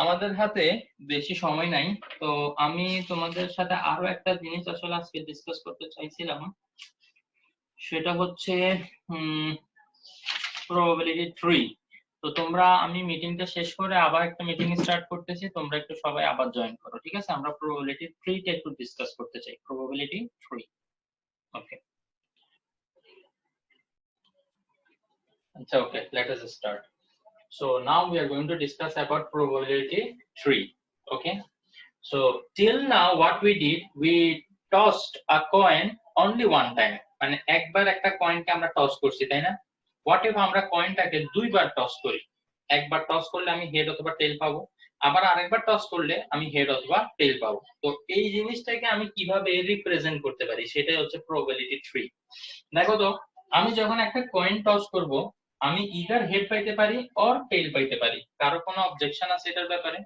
আমাদের হাতে বেশি সময় নাই, তো আমি তোমাদের সাথে আরো একটা জিনিস আসলে আজকে ডিসকাস করতে চাইছিলাম, সেটা হচ্ছে প্রবাবিলিটি ট্রি। তো তোমরা, আমি মিটিংটা শেষ করে আবার একটা মিটিং স্টার্ট করতেছি, তোমরা একটু সবাই আবার জয়েন করো, ঠিক আছে? আমরা প্রবাবিলিটি ট্রিটা একটু ডিসকাস করতে চাই, প্রবাবিলিটি ট্রি। ওকে, আচ্ছা, ওকে, let us start. So now we are going to discuss about probability tree. Okay, so till now what we did, we tossed a coin only one time, মানে একবার একটা কয়েনকে আমরা toss করছি, তাই না? হোয়াট ইফ আমরা কয়েনটাকে দুইবার টস করি? একবার টস করলে আমি হেড অথবা টেল পাবো, আবার আরেকবার টস করলে আমি হেড অথবা টেল পাবো। তো এই জিনিসটাকে আমি কিভাবে রিপ্রেজেন্ট করতে পারি, সেটাই হচ্ছে প্রবাবিলিটি ট্রি। দেখো তো, আমি যখন একটা কয়েন টস করব, আমি ইদার হেড পাইতে পারি অর টেল পাইতে পারি। কারো কোনো অবজেকশন আছে এটার ব্যাপারে?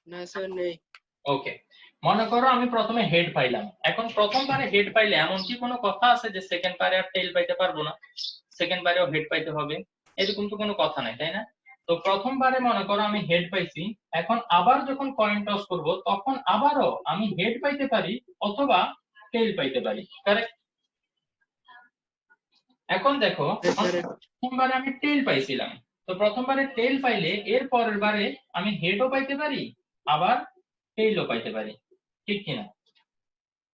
না স্যার নেই। ওকে, মনে করো আমি প্রথমে হেড পাইলাম, এখন প্রথমবারে হেড পাইলে এমন কি কোনো কথা আছে যে সেকেন্ড বারে আর টেল পাইতে পারবো না, সেকেন্ড বারেও হেড পাইতে হবে? এরকম তো কোনো কথা নাই, তাই না? তো প্রথমবারে মনে করো আমি হেড পাইছি, এখন আবার যখন কয়েন টস করব তখন আবারও আমি হেড পাইতে পারি অথবা টেল পাইতে পারি, কারেক্ট? এখন দেখো, প্রথমবারে আমি টেল পাইছিলাম, তো প্রথমবারে টেল পাইলে এর পরের বারে আমি হেডও পাইতে পারি আবার টেলও পাইতে পারি, ঠিক কিনা?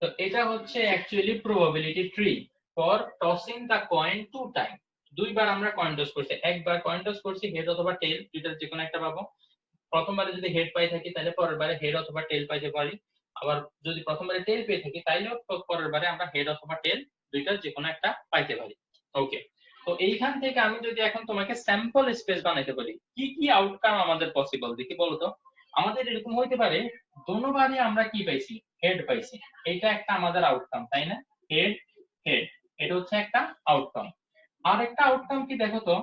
তো এটা হচ্ছে actually probability tree for tossing the coin to time. দুইবার আমরা কয়েন টস করছি, একবার কয়েন টস করছি হেড অথবা টেল, দুইটার যে কোনো একটা পাবো। প্রথমবারে যদি হেড পাই থাকি তাহলে পরের বারে হেড অথবা টেল পাইতে পারি, আবার যদি প্রথমবারে টেল পেয়ে থাকি তাইলেও পরের বারে আমরা হেড অথবা টেল দুইটার যে কোনো একটা পাইতে পারি। ওকে, তো এইখান থেকে আমি যদি এখন তোমাকে স্যাম্পল স্পেস বানাইতে বলি, কি কি আউটকাম আমাদের পসিবল দেখি বলো তো। আমাদের এরকম হইতে পারে দোনোবারই আমরা কি পাইছি, হেড পাইছি, এটা একটা আমাদের আউটকাম, তাই না? হেড হেড, এটা হচ্ছে একটা আউটকাম। আর একটা আউটকাম কি দেখো তো,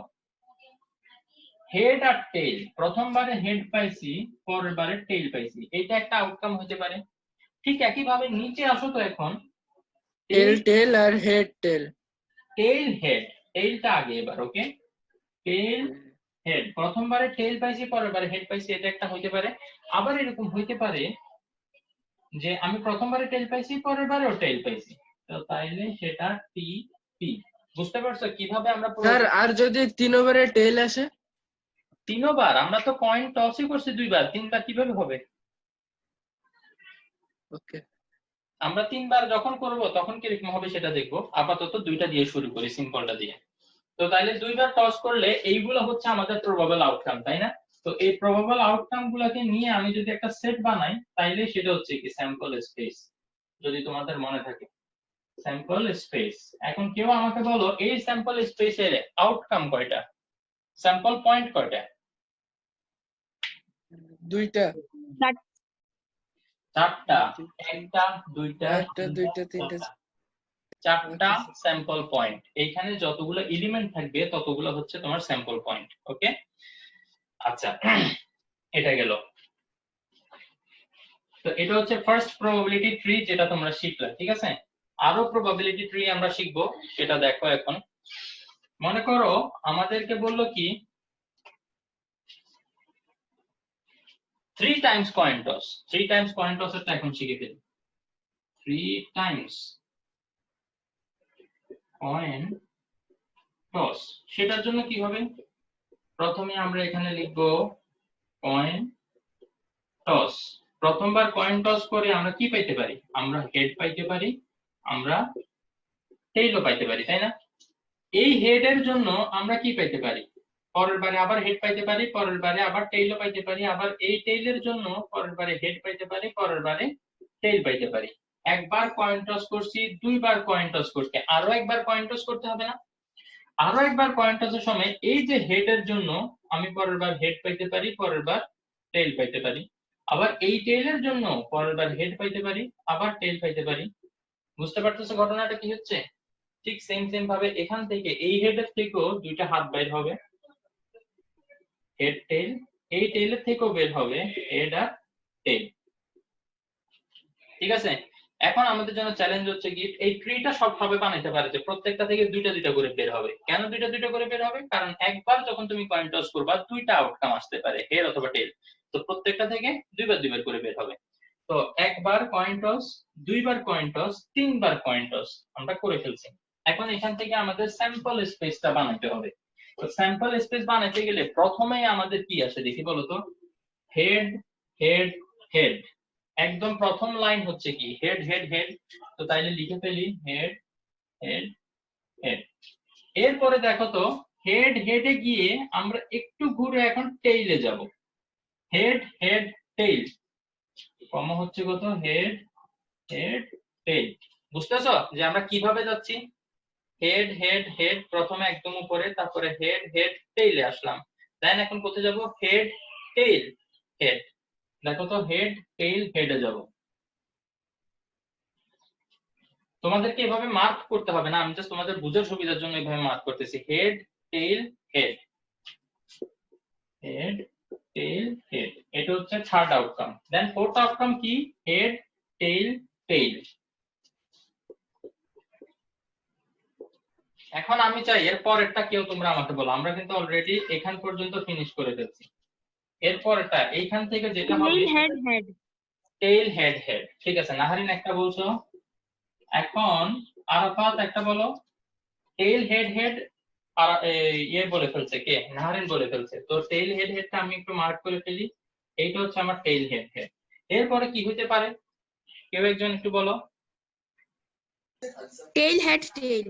হেড আর টেল, প্রথমবারে হেড পাইছি পরের বারে টেল পাইছি, এটা একটা আউটকাম হতে পারে। ঠিক একই ভাবে নিচে আসো তো, এখন টেল টেল আর হেড টেল। টেল হেড, টেলটা আগে এবার, ওকে? টেল হেড, প্রথমবারে টেল পাইছি পরের বারে হেড পাইছি, এটা একটা হইতে পারে। আবার এরকম হইতে পারে যে আমি প্রথমবারে টেল পাইছি পরের বারেও টেল পাইছি, তো তাইলে সেটা টি পি। বুঝতে পারছো কিভাবে আমরা স্যার আর যদি তিনবারে টেল আসে? তিনবার? আমরা তো কয়েন টসই করছি দুইবার, তিনবার কিভাবে হবে? ওকে, আমরা তিনবার যখন করব তখন কিরকম হবে সেটা দেখবো, আপাতত দুইটা দিয়ে শুরু করি, সিম্পলটা দিয়ে। তো তাইলে দুইবার টস করলে এইগুলো হচ্ছে আমাদের প্রবাবল আউটকাম, তাই না? তো এই প্রবাবল আউটকাম গুলাকে নিয়ে আমি যদি একটা সেট বানাই তাইলে সেটা হচ্ছে কি স্যাম্পল স্পেস, যদি তোমাদের মনে থাকে স্যাম্পল স্পেস। এখন কেউ আমাকে বলো এই স্যাম্পল স্পেসের আউটকাম কয়টা, স্যাম্পল পয়েন্ট কয়টা? দুইটা। চারটা, একটা দুইটা দুইটা তিনটা চারটা স্যাম্পল পয়েন্ট। এইখানে যতগুলো এলিমেন্ট থাকবে ততগুলো হচ্ছে তোমার স্যাম্পল পয়েন্ট, ওকে? আচ্ছা, এটা গেল। তো এটা হচ্ছে ফার্স্ট প্রবাবিলিটি ট্রি যেটা তোমরা শিখলে, ঠিক আছে? আরো প্রবাবিলিটি ট্রি আমরা শিখবো, সেটা দেখো। এখন মনে করো আমাদেরকে বললো কি 3 Times coin toss, 3 Times coin toss এটা এখন শিখে ফেলি। 3 টাইমস কয়েন টস, সেটার জন্য কি হবে, প্রথমে আমরা এখানে লিখবো কয়েন টস। প্রথমবার কয়েন টস করে আমরা কি পাইতে পারি, আমরা হেড পাইতে পারি, আমরা টেইলও পাইতে পারি, তাই না? এই হেড এর জন্য আমরা কি পাইতে পারি, পরের বারে আবার হেড পাইতে পারি, পরের বারে আবার টেইলও পাইতে পারি, আবার এই টেইলের জন্য পরের বারে হেড পাইতে পারি, পরের বারে টেইল পাইতে পারি। একবার কয়েন টস করছি, দুইবার কয়েন টস করছি, আরো একবার কয়েন টস করতে হবে না? আরো একবার কয়েন টসের সময় এই যে হেড এর জন্য আমি পরের বার হেড পাইতে পারি, পরের বার টেইল পাইতে পারি, আবার এই টেইলের জন্য পরের বার হেড পাইতে পারি, আবার টেইল পাইতে পারি। বুঝতে পারতেছো ঘটনাটা কি হচ্ছে? ঠিক সেম ভাবে এখান থেকে এই হেডের থেকেও দুইটা হাত বের হবে, হেড টেইল, এই টেইলের থেকেও বের হবে হেড আর টেইল। ঠিক আছে, এখন আমাদের জন্য চ্যালেঞ্জ হচ্ছে কি এই ট্রিটা সবভাবে বানাইতে পারে যে প্রত্যেকটা থেকে দুইটা দুইটা করে বের হবে। কেন দুইটা দুইটা করে বের হবে, কারণ একবার যখন তুমি কয়েন টস করবা দুইটা আউটকাম আসতে পারে, হেড অথবা টেইল, তো প্রত্যেকটা থেকে দুইবার দুইবার করে বের হবে। তো একবার কয়েন টস, দুইবার কয়েন টস, তিনবার কয়েন টস আমরা করে ফেলছি। এখন এখান থেকে আমাদের স্যাম্পল স্পেসটা বানাইতে হবে। তো স্যাম্পল স্পেস বানাইতে গেলে প্রথমেই আমাদের কি আসে দেখি বলো তো, হেড হেড হেড। একদম প্রথম লাইন হচ্ছে কি হেড হেড হেড, তো তাইলে লিখে ফেলি হেড হেড হেড। এরপরে দেখো তো হেড হেডে গিয়ে আমরা একটু ঘুরে এখন টেইলে যাব, হেড হেড টেইল, কম হচ্ছে কত, হেড হেড টেইল। বুঝতেছো যে আমরা কিভাবে যাচ্ছি, হেড হেড হেড প্রথমে একদম উপরে, তারপরে হেড হেড টেইলে আসলাম, দেন এখন কোথায় যাব, হেড টেইল হেড। দেখো তো হেড টেইল হেডে যাব। তোমাদেরকে এভাবে মার্ক করতে হবে না, আমি জাস্ট তোমাদের বুঝার সুবিধার জন্য এভাবে মার্ক করতেছি, head tail head, head tail head. এটা হচ্ছে থার্ড আউটকাম। দেন ফোর্থ আউটকাম কি, হেড টেইল টেইল। এখন আমি চাই এর পরেরটা কেউ তোমরা আমাকে বলো, আমরা কিন্তু অলরেডি এখান পর্যন্ত ফিনিশ করে ফেলছি। এর পরেরটা এইখান থেকে যেটা হবে, tail head head. Tail head head. ঠিক আছে, নাহারিন একটা বলছো, এখন আরাফাত একটা বলো, টেইল হেড হেড। আর ইয়ে বলে ফেলছে কে, নাহারিন বলে ফেলছে। তো টেইল হেড হেডটা আমি একটু মার্ক করে ফেলি, এইটা হচ্ছে আমার টেইল হেড হেড। এরপরে কি হতে পারে কেউ একজন একটু বলো। Tail head tail.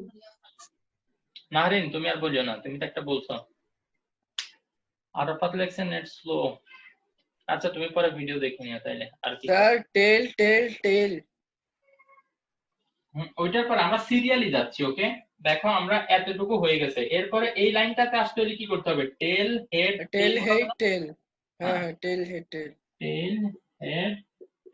নাহারিন তুমি আর বলিও না, তুমি তো একটা বলছো। আরাফাত লেখছে নেট স্লো। আচ্ছা তুমি পরে ভিডিও দেখে নিও তাইলে। আর কি স্যার টেল টেল টেল। ওইটার পর আমরা সিরিয়ালি যাচ্ছি, ওকে? দেখো আমরা এতটুকু হয়ে গেছে, এরপরে এই লাইনটাতে আসতে হলে কি করতে হবে, টেল হেড টেল হেড টেল। হ্যাঁ হ্যাঁ টেল হেড টেল। টেল হেড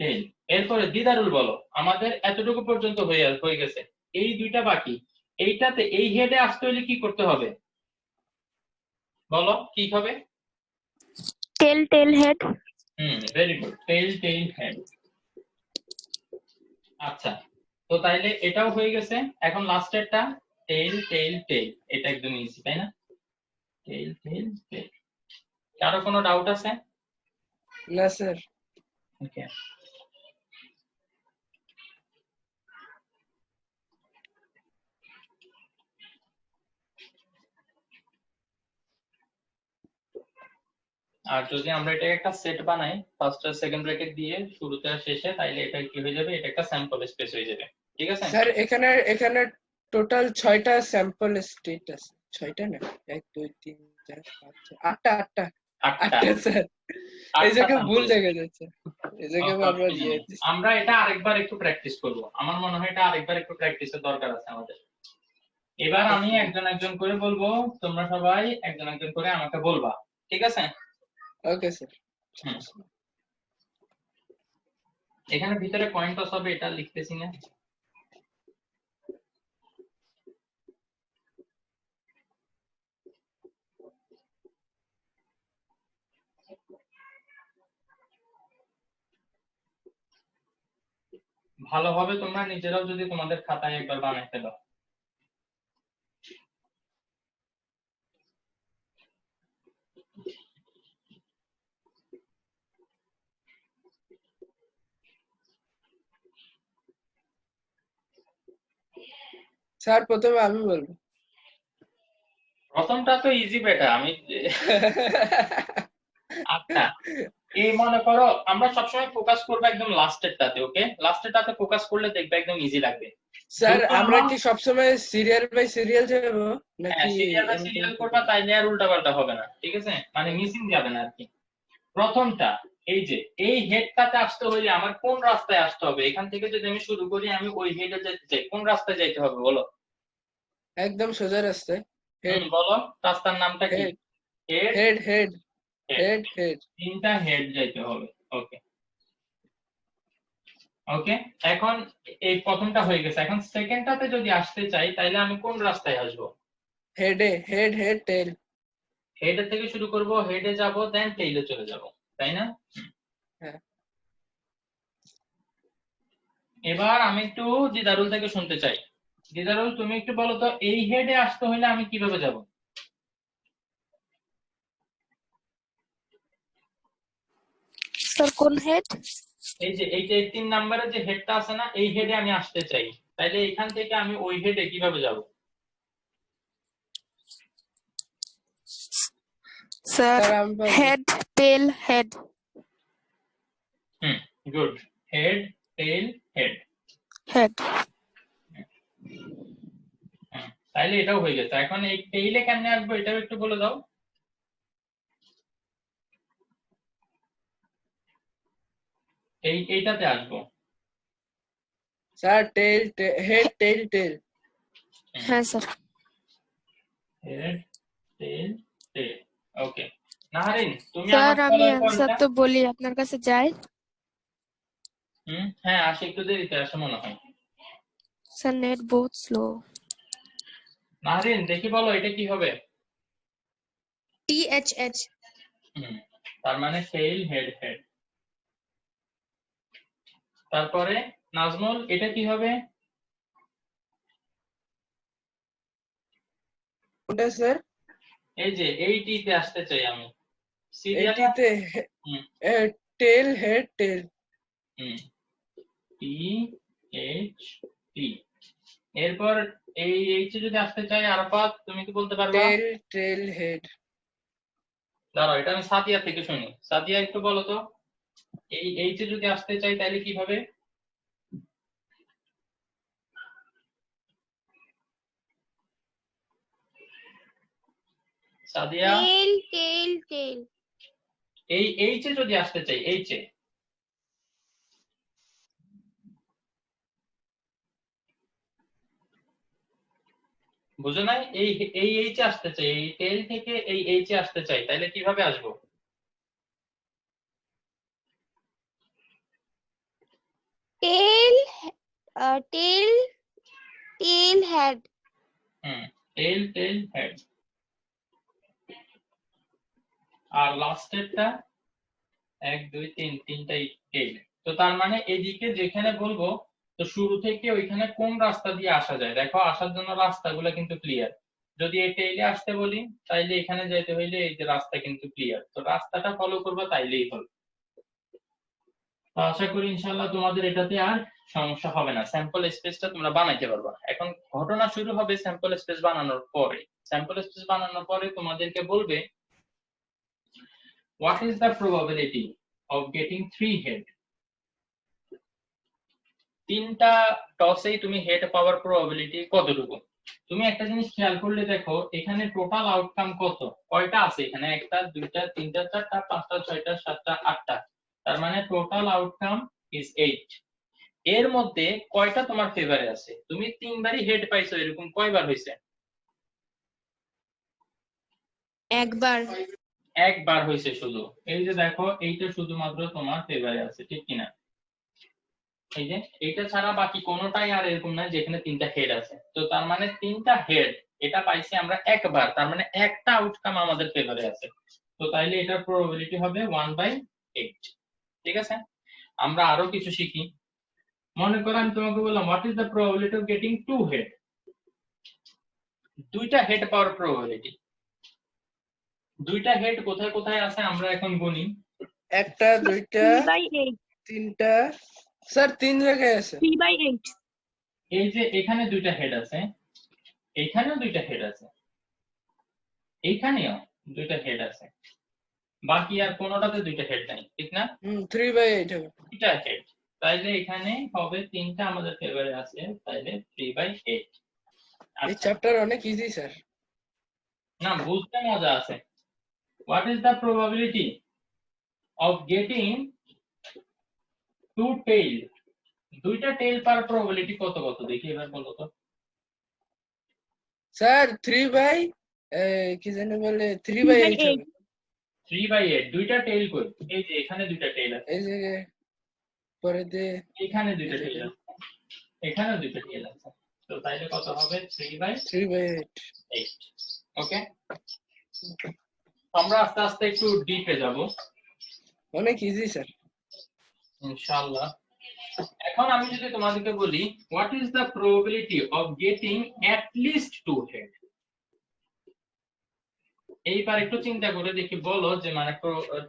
টেল। এরপরে দিদারুল বলো, আমাদের এতটুকু পর্যন্ত হয়ে গেছে, এই দুইটা বাকি। এইটাতে এই হেডে আসতে হলে কি করতে হবে বলো, কি হবে? টেল টেল হেড। ভেরি গুড, টেল টেল হেড। আচ্ছা, তো তাইলে এটাও হয়ে গেছে। এখন লাস্টেরটা টেল টেল টেল, এটা একদম ইজি তাই না, টেল টেল টেল। কারো কোনো ডাউট আছে? না স্যার। ওকে, আর যদি আমরা এটাকে একটা সেট বানাই, ফার্স্ট আর সেকেন্ড ব্র্যাকেট দিয়ে শুরুতে আর শেষে, তাইলে এটা কি হয়ে যাবে, এটা একটা স্যাম্পল স্পেস হয়ে যাবে। ঠিক আছে স্যার এখানে এখানে টোটাল 6টা স্যাম্পল স্টেট আছে। 6টা না, 1 2 3 4 5 6 8টা 8টা আটটা 8টা স্যার। এই জায়গায় ভুল দেখা যাচ্ছে, এই জায়গায় আমরা দিয়ে দিচ্ছি। আমরা এটা আরেকবার একটু প্র্যাকটিস করব, আমার মনে হয় এটা আরেকবার একটু প্র্যাকটিসের দরকার আছে আমাদের। এবার আমি একজন একজন করে বলবো, তোমরা সবাই একজন একজন করে আমাকে বলবা, ঠিক আছে? Okay sir. এখানে ভিতরে কয়েন টস হবে, এটা লিখতেছি না। ভালোভাবে তোমরা নিজেরাও যদি তোমাদের খাতায় একবার বানাই ফেলো। স্যার প্রথমে আমি বলবো। প্রথমটা তো ইজি বেটা আমি আচ্ছা এই মনে করো আমরা সবসময় ফোকাস করবো একদম লাস্টেরটাতে, ওকে? লাস্টেরটাতে ফোকাস করলে দেখবে একদম ইজি লাগবে। স্যার দ্রুত আমরা নাও। কি সবসময় সিরিয়াল বাই সিরিয়াল যাব হ্যাঁ, নাকি সিরিয়াল বাই এরকম সিরিয়াল করে? করবা, তাইলে আর উল্টাপাল্টা হবে না, ঠিক আছে? মানে মিসিং যাবে না আর কি। প্রথমটা এই যে এই হেডটাতে আসতে হলে আমার কোন রাস্তায় আসতে হবে? এখান থেকে যদি আমি শুরু করি, আমি ওই হেডে যেতে চাই, কোন রাস্তায় যাইতে হবে বলো? একদম সোজা রাস্তায়। হেড বলো রাস্তার নামটা কি? Head head. Head head head. Head head. তিনটা হেড যাইতে হবে, ওকে ওকে। এখন এই প্রথমটা হয়ে গেছে, এখন সেকেন্ডটাতে যদি আসতে চাই তাহলে আমি কোন রাস্তায় আসবো? হেডে হেড হেড টেল। হেড থেকে শুরু করব, হেডে যাব, দেন টেইলে চলে যাব, তাই না? হ্যাঁ এবার আমি একটু দিদারুল থেকে শুনতে চাই। দিদারুল তুমি একটু বলো তো, এই হেডে আসতে হলে আমি কিভাবে যাব? স্যার কোন হেড? এই যে এই যে 3 নম্বরের যে হেডটা আছে না, এই হেডে আমি আসতে চাই, তাইলে এখান থেকে আমি ওই হেডে কিভাবে যাব? স্যার স্যার আমি পারবো। হেড টেল head. Good. Head tail head. Head. তাইলে এটাও হয়ে গেছে। এখন এই টেইলে কেমনে আসবো এটাও একটু বলে দাও। এইটাতে আসবো। স্যার টেল হেড টেল টেল। হ্যাঁ স্যার। হেড টেইল টেইল, ওকে। নাহারিন তুমি স্যার আমাকে আমি বলো অ্যান্সার কোনটা। তো বলি আপনার কাছে যাই। হ্যাঁ আসে, একটু দেরিতে আসে মনে হয়। স্যার নেট বহুত স্লো। নাহারিন দেখি বলো এটা কি হবে? THH। তার মানে টেইল হেড হেড। তারপরে নাজমুল এটা কি হবে? কোনটা স্যার? এই যে এইটিতে আসতে চাই আমি, সিরিয়ালে। এইটিতে tail head tail. T H T. এরপর এই এইচে যদি আসতে চাই, আরাফাত তুমি কি বলতে পারবা? টেল টেল হেড। দাঁড়াও এটা আমি সাদিয়া থেকে শুনি। সাদিয়া একটু বলো তো, এই এইচে যদি আসতে চাই তাহলে কি হবে? সাদিয়া টেল টেল টেল। এই এইচে যদি আসতে চাই, এইচে বুঝো নাই? এই এইচে আসতে চাই, এই টেল থেকে এই এইচে আসতে চাই, তাহলে কিভাবে আসবো? টেল টেল টেল হেড। টেল টেল হেড। আর লাস্টেরটা 1 2 3 তিনটাই টেল। তো তার মানে এদিকে যেখানে বলবো, তো শুরু থেকে ওইখানে কোন রাস্তা দিয়ে আসা যায়, দেখো আসার জন্য রাস্তাগুলো কিন্তু ক্লিয়ার। যদি এই টেইলে আসতে বলি তাইলে এখানে যেতে হইলে এই যে রাস্তা কিন্তু ক্লিয়ার, তো রাস্তাটা ফলো করবো তাইলেই হলো। তো আশা করি ইনশাআল্লাহ তোমাদের এটাতে আর সমস্যা হবে না, স্যাম্পল স্পেসটা তোমরা বানাইতে পারবা। এখন ঘটনা শুরু হবে স্যাম্পল স্পেস বানানোর পরে। স্যাম্পল স্পেস বানানোর পরে তোমাদেরকে বলবে what is the probability of getting 3 head। তিনটা টসেই তুমি হেড পাওয়ার প্রবাবিলিটি কতটুকু? তুমি একটা জিনিস খেয়াল করলে দেখো এখানে টোটাল আউটকাম কত, কয়টা আছে এখানে? 1টা 2টা 3টা 4টা 5টা 6টা 7টা 8টা, তার মানে টোটাল আউটকাম ইজ 8। এর মধ্যে কয়টা তোমার ফেভারে আছে? তুমি 3বারই হেড পাইছো, এরকম কয়বার হয়েছে? একবার। একবার হয়েছে শুধু। এই যে দেখো এইটা শুধুমাত্র তোমার ফেভারে আছে, ঠিক কিনা? এই যে এইটা ছাড়া বাকি কোনোটাই আর এরকম নাই যেখানে 3টা হেড আছে। তো তার মানে 3টা হেড এটা পাইছি আমরা একবার, তার মানে একটা আউটকাম আমাদের ফেভারে আছে। তো তাইলে এটার প্রবাবিলিটি হবে 1/8। ঠিক আছে, আমরা আরো কিছু শিখি। মনে করো আমি তোমাকে বললাম what is the probability of getting 2 head, দুইটা হেড পাওয়ার প্রবাবিলিটি। দুইটা হেড কোথায় কোথায় আছে আমরা এখন গুনি। একটা দুইটা 3/8। তিনটা। স্যার 3 জায়গায় আছে। 3/8। এই যে এখানে দুইটা হেড আছে, এখানেও দুইটা হেড আছে, এইখানেও দুইটা হেড আছে, বাকি আর কোনোটাতে দুইটা হেড নাই, ঠিক না? 3/8 হবে। এটা হেড, তাইলে এখানে হবে তিনটা আমাদের ফেভারে আছে, তাইলে 3/8। এই আচ্ছা, চ্যাপ্টার অনেক ইজি স্যার। না বুঝতে মজা আছে। What is the probability of getting two tail? দুইটা টেইল পার প্রবাবিলিটি কত কত দেখি এবার বলো তো। স্যার 3/, কি জানি বলে 3/8 হবে। 3/8 দুইটা টেইল কই? এই যে এখানে দুইটা টেইল আছে, এই যে পরে দিয়ে এখানে দুইটা টেইল আছে, এখানে দুইটা টেইল আছে, তো তাইলে কত হবে? 3/8। 3/8। ওকে, আমরা আস্তে আস্তে একটু ডিপে যাব অনেক ইজি স্যার। ইনশাআল্লাহ। এখন আমি যদি তোমাদেরকে বলি what is the probability of getting at least to head, এইবার একটু চিন্তা করে দেখি, বলো যে মানে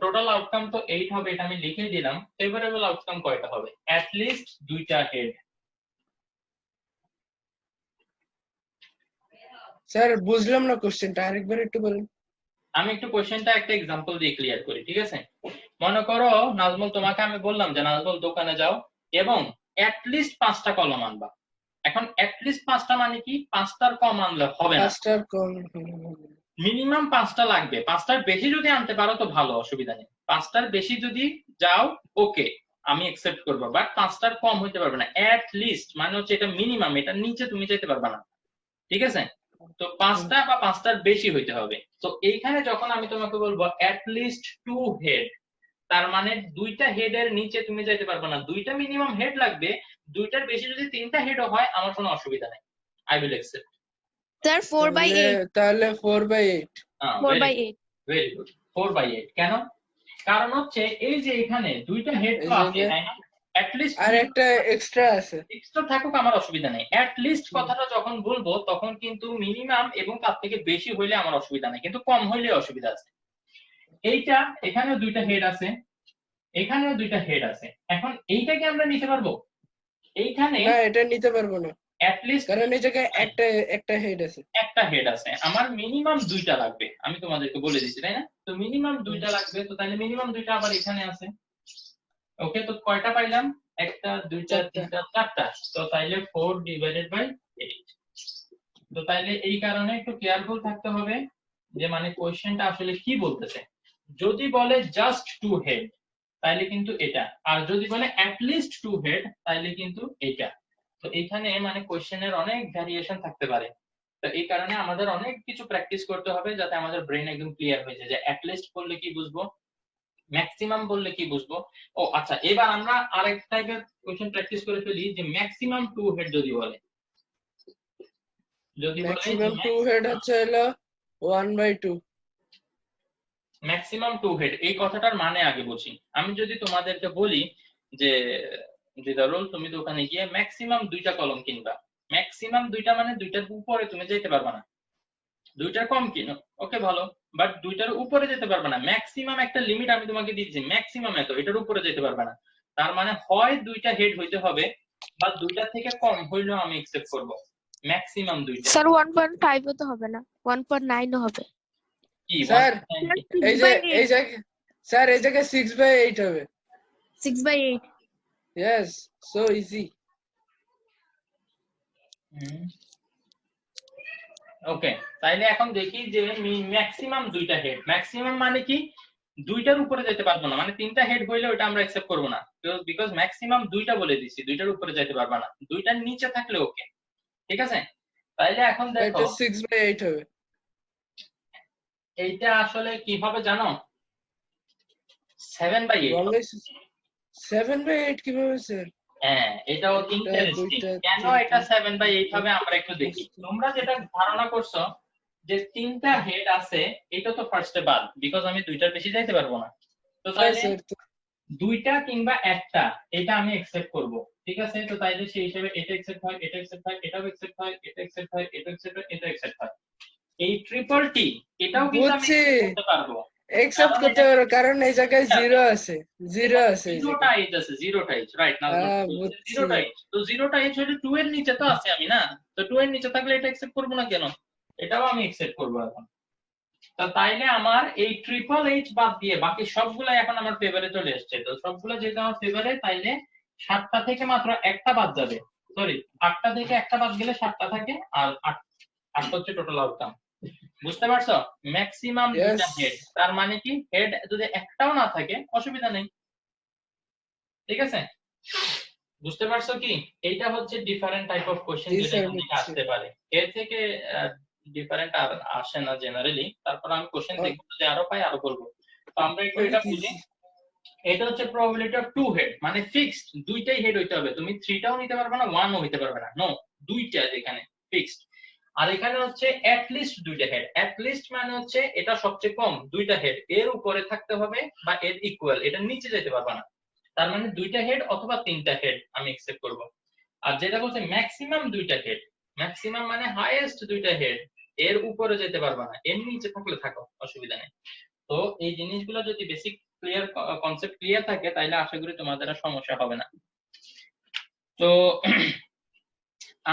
টোটাল আউটকাম তো 8 হবে, এটা আমি লিখে দিলাম, ফেভারেবল আউটকাম কয়টা হবে? অ্যাট লিস্ট দুইটা হেড। স্যার বুঝলাম না কোশ্চেনটা, আরেকবার একটু বলুন। আমি একটু কোশ্চেনটা একটা এক্সাম্পল দিয়ে ক্লিয়ার করি, ঠিক আছে? মনে করো নাজমুল, তোমাকে আমি বললাম যে নাজমুল দোকানে যাও এবং অ্যাট লিস্ট 5টা কলম আনবা। এখন অ্যাট লিস্ট 5টা মানে কি? 5টার কম আনলে হবে না, 5টার কম, মিনিমাম 5টা লাগবে। 5টার বেশি যদি আনতে পারো তো ভালো, অসুবিধা নেই। 5টার বেশি যদি যাও ওকে, আমি অ্যাকসেপ্ট করবো, বাট 5টার কম হইতে পারবে না। অ্যাট লিস্ট মানে হচ্ছে এটা মিনিমাম, এটা নিচে তুমি যেতে পারবে না, ঠিক আছে? তো 5টা বা 5টার বেশি হইতে হবে। তো এইখানে যখন আমি তোমাকে বলবো অ্যাট লিস্ট টু হেড, তার মানে দুইটা হেডের নিচে তুমি যাইতে পারবে না, দুইটা মিনিমাম হেড লাগবে। দুইটার বেশি যদি তিনটা হেডও হয় আমার কোনো অসুবিধা নেই, আই উইল অ্যাকসেপ্ট। Sir, 4/8. তাহলে 4/8। 4/8. Very good, 4/8। কেন? কারণ হচ্ছে এই যে এখানে দুইটা হেড তো আছে, তাই না? অ্যাট লিস্ট আর একটা এক্সট্রা আছে। এক্সট্রা থাকুক আমার অসুবিধা নেই। অ্যাট লিস্ট কথাটা যখন বলবো তখন কিন্তু মিনিমাম এবং তার থেকে বেশি হইলে আমার অসুবিধা নেই, কিন্তু কম হইলে অসুবিধা আছে। এইটা এখানেও দুইটা হেড আছে, এখানেও দুইটা হেড আছে, এখন এইটাকে আমরা নিতে পারবো? এইখানে না, এটা নিতে পারবো না, অ্যাট লিস্ট কারণ এই জায়গায় একটা হেড আছে। একটা হেড আছে, আমার মিনিমাম দুইটা লাগবে, আমি তোমাদেরকে বলে দিচ্ছি, তাই না? তো মিনিমাম দুইটা লাগবে, তো তাহলে মিনিমাম দুইটা আবার এখানে আছে। ওকে, তো কয়টা পাইলাম? একটা, দুইটা, তিনটা, চারটা। তো তাইলে 4/8। তো তাইলে এই কারণে একটু কেয়ারফুল থাকতে হবে যে মানে কোশ্চেনটা আসলে কি বলতেছে। যদি বলে জাস্ট টু হেড তাইলে কিন্তু এটা, আর যদি বলে অ্যাট লিস্ট টু হেড তাইলে কিন্তু এটা। তো এখানে মানে কোশ্চেনের অনেক ভ্যারিয়েশন থাকতে পারে, তো এই কারণে আমাদের অনেক কিছু প্র্যাকটিস করতে হবে যাতে আমাদের ব্রেন একদম ক্লিয়ার হয়ে যায় যে অ্যাট লিস্ট বললে কি বুঝবো, ম্যাক্সিমাম বললে কি বুঝবো। ও আচ্ছা, এবার আমরা আরেক টাইপের কোশ্চেন প্র্যাকটিস করে ফেলি যে ম্যাক্সিমাম টু হেড যদি বলে, যদি বলে ম্যাক্সিমাম টু হেড হচ্ছে হলো 1/2। ম্যাক্সিমাম টু হেড এই কথাটার মানে আগে বুঝি। আমি যদি তোমাদেরকে বলি যে দিদারুল তুমি দোকানে গিয়ে ম্যাক্সিমাম দুইটা কলম কিনবা, ম্যাক্সিমাম দুইটা মানে দুইটার উপরে তুমি যেতে পারবে না, দুইটার কম কিনো ওকে ভালো, বাট দুইটার উপরে যেতে পারবে না। ম্যাক্সিমাম একটা লিমিট আমি তোমাকে দিচ্ছি, ম্যাক্সিমাম এত, এটার উপরে যেতে পারবে না। তার মানে হয় দুইটা হেড হইতে হবে বা দুইটা থেকে কম হইলেও আমি অ্যাকসেপ্ট করব। ম্যাক্সিমাম দুইটা। Sir, 1.5 ও তো হবে না, 1.9 ও হবে। কি স্যার 1.9 এই জায়গায় স্যার এই জায়গায় 6/8 হবে। 6/8. Yes, so easy. ওকে, তাইলে এখন দেখি যে ম্যাক্সিমাম দুইটা হেড, ম্যাক্সিমাম মানে কি দুইটার উপরে যেতে পারবো না, মানে তিনটা হেড হইলে ওটা আমরা অ্যাকসেপ্ট করবো না, বিকজ ম্যাক্সিমাম দুইটা বলে দিছি, দুইটার উপরে যেতে পারবা না, দুইটার নিচে থাকলে ওকে, ঠিক আছে? তাইলে এখন দেখো এটা 6/8 হবে। এইটা আসলে কি হবে জানো? 7/8। 7/8 কিভাবে স্যার? হ্যাঁ, এটাও ইন্টারেস্টিং। কেন এটা 7/8 হবে আমরা একটু দেখি। তোমরা যেটা ধারণা করছো যে তিনটা হেড আছে, এটা তো ফার্স্টে বাদ, বিকজ আমি দুইটার বেশি যাইতে পারবো না। তো তাইলে দুইটা কিংবা একটা এটা আমি অ্যাকসেপ্ট করব, ঠিক আছে? তো তাইলে সেই হিসেবে এটা অ্যাকসেপ্ট হয়, এটা অ্যাকসেপ্ট হয়, এটাও অ্যাকসেপ্ট হয়, এটা অ্যাকসেপ্ট হয়, এটা অ্যাকসেপ্ট হয়, এটা অ্যাকসেপ্ট হয়। এই ট্রিপল টি এটাও কিন্তু আমি অ্যাকসেপ্ট করতে পারবো, একসেপ্ট করতে পারো, কারণ এই জায়গায় জিরো আছে, জিরো আছে, জিরোটা এজ আছে, জিরোটা এজ, রাইট না? জিরোটা এজ, তো জিরোটা এজ হলে 2 এর নিচে তো আছে আমি না, তো 2 এর নিচে থাকলে এটা অ্যাকসেপ্ট করব না কেন? এটাও আমি অ্যাকসেপ্ট করব এখন। তো তাইলে আমার এই ট্রিপল এইচ বাদ দিয়ে বাকি সবগুলো এখন আমার ফেভারে চলে এসছে। তো সবগুলো যেহেতু আমার ফেভারে, তাইলে 7টা থেকে মাত্র একটা বাদ যাবে। সরি, 8টা থেকে একটা বাদ গেলে 7টা থাকে, আর 8টা হচ্ছে টোটাল আউটকাম। বুঝতে পারছো? Maximum Yes. দুইটা হেড, তার মানে কি হেড যদি একটাও না থাকে অসুবিধা নেই। ঠিক আছে, বুঝতে পারছো কি? এইটা হচ্ছে ডিফারেন্ট টাইপ অফ কোশ্চেন জি যেটা স্যার, এখান থেকে বুঝছি। আসতে পারে। এর থেকে ডিফারেন্ট আর আসে না জেনারেলি। তারপর আমি কোশ্চেন দেখবো, যদি আরো পাই আরো করবো। তো আমরা একটু এটা বুঝি। এটা হচ্ছে প্রবাবিলিটি অফ টু হেড, মানে ফিক্সড দুইটাই হেড হইতে হবে। তুমি 3টাও নিতে পারবে না, 1ও হইতে পারবে না, নো, দুইটা এখানে ফিক্সড। আর এখানে হচ্ছে অ্যাট লিস্ট দুইটা হেড। অ্যাট লিস্ট মানে হচ্ছে এটা সবচেয়ে কম দুইটা হেড, এর উপরে থাকতে হবে বা এর ইকুয়াল, এটা নিচে যেতে পারবে না। তার মানে দুইটা হেড অথবা 3টা হেড আমি একসেপ্ট করব। আর যেটা বলছে ম্যাক্সিমাম দুইটা হেড, ম্যাক্সিমাম মানে হাইয়েস্ট দুইটা হেড, এর উপরে যেতে পারবে না, এর নিচে থাকলে থাকো, অসুবিধা নেই। তো এই জিনিসগুলো যদি বেসিক ক্লিয়ার কনসেপ্ট ক্লিয়ার থাকে, তাহলে আশা করি তোমাদের আর সমস্যা হবে না। তো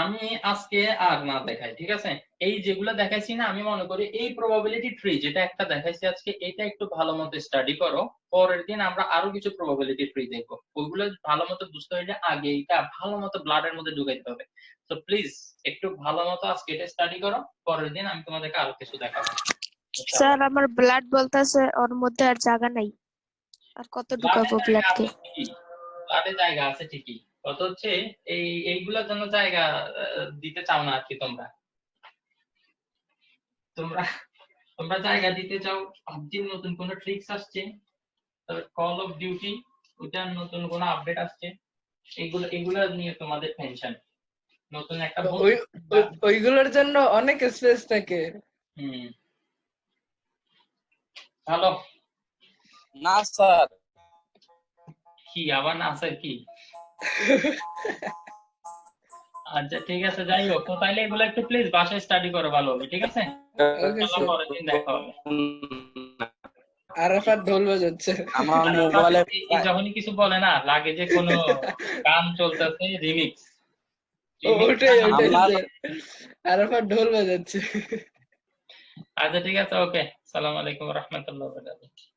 আমি আজকে আর না দেখাই, ঠিক আছে? এই যেগুলো দেখাইছি না, আমি মনে করি এই প্রবাবিলিটি ট্রি যেটা একটা দেখাইছি আজকে, এটা একটু ভালো মতো স্টাডি করো। পরের দিন আমরা আরো কিছু প্রবাবিলিটি ট্রি দেখবো, ওইগুলো ভালো মতো বুঝতে হইলে আগে এটা ভালো মতো ব্লাডের মধ্যে ঢুকাইতে হবে। তো প্লিজ একটু ভালো মতো আজকে এটা স্টাডি করো, পরের দিন আমি তোমাদেরকে আরো কিছু দেখাবো। স্যার আমার ব্লাড বলতেছে ওর মধ্যে আর জায়গা নাই, আর কত ঢুকাবো ব্লাডকে? ব্লাডে জায়গা আছে ঠিকই, কত হচ্ছে এইগুলোর জন্য জায়গা দিতে চাও না আর কি। তোমরা তোমরা তোমরা জায়গা দিতে চাও। পাবজির নতুন কোন ট্রিক্স আসছে, কল অফ ডিউটি ওটার নতুন কোন আপডেট আসছে, এগুলো নিয়ে তোমাদের টেনশন। নতুন একটা ওইগুলোর জন্য অনেক স্পেস থাকে। ভালো না স্যার। কি আবার না স্যার কি? আচ্ছা ঠিক আছে, যাই হোক। তো তাইলে এগুলো একটু প্লিজ বাসায় স্টাডি করো ভালোভাবে, ঠিক আছে? চলো পরের দিন দেখা হবে। আরাফাত ঢোল বাজাচ্ছে। আমার মোবাইলে যখনই কিছু বলে না, লাগে যে কোনো গান চলতেছে, রিমিক্স। ওটাই আরাফাত ঢোল বাজাচ্ছে। আচ্ছা ঠিক আছে, ওকে। আসসালামু আলাইকুম ওয়া রাহমাতুল্লাহি ওয়া বারাকাতুহু।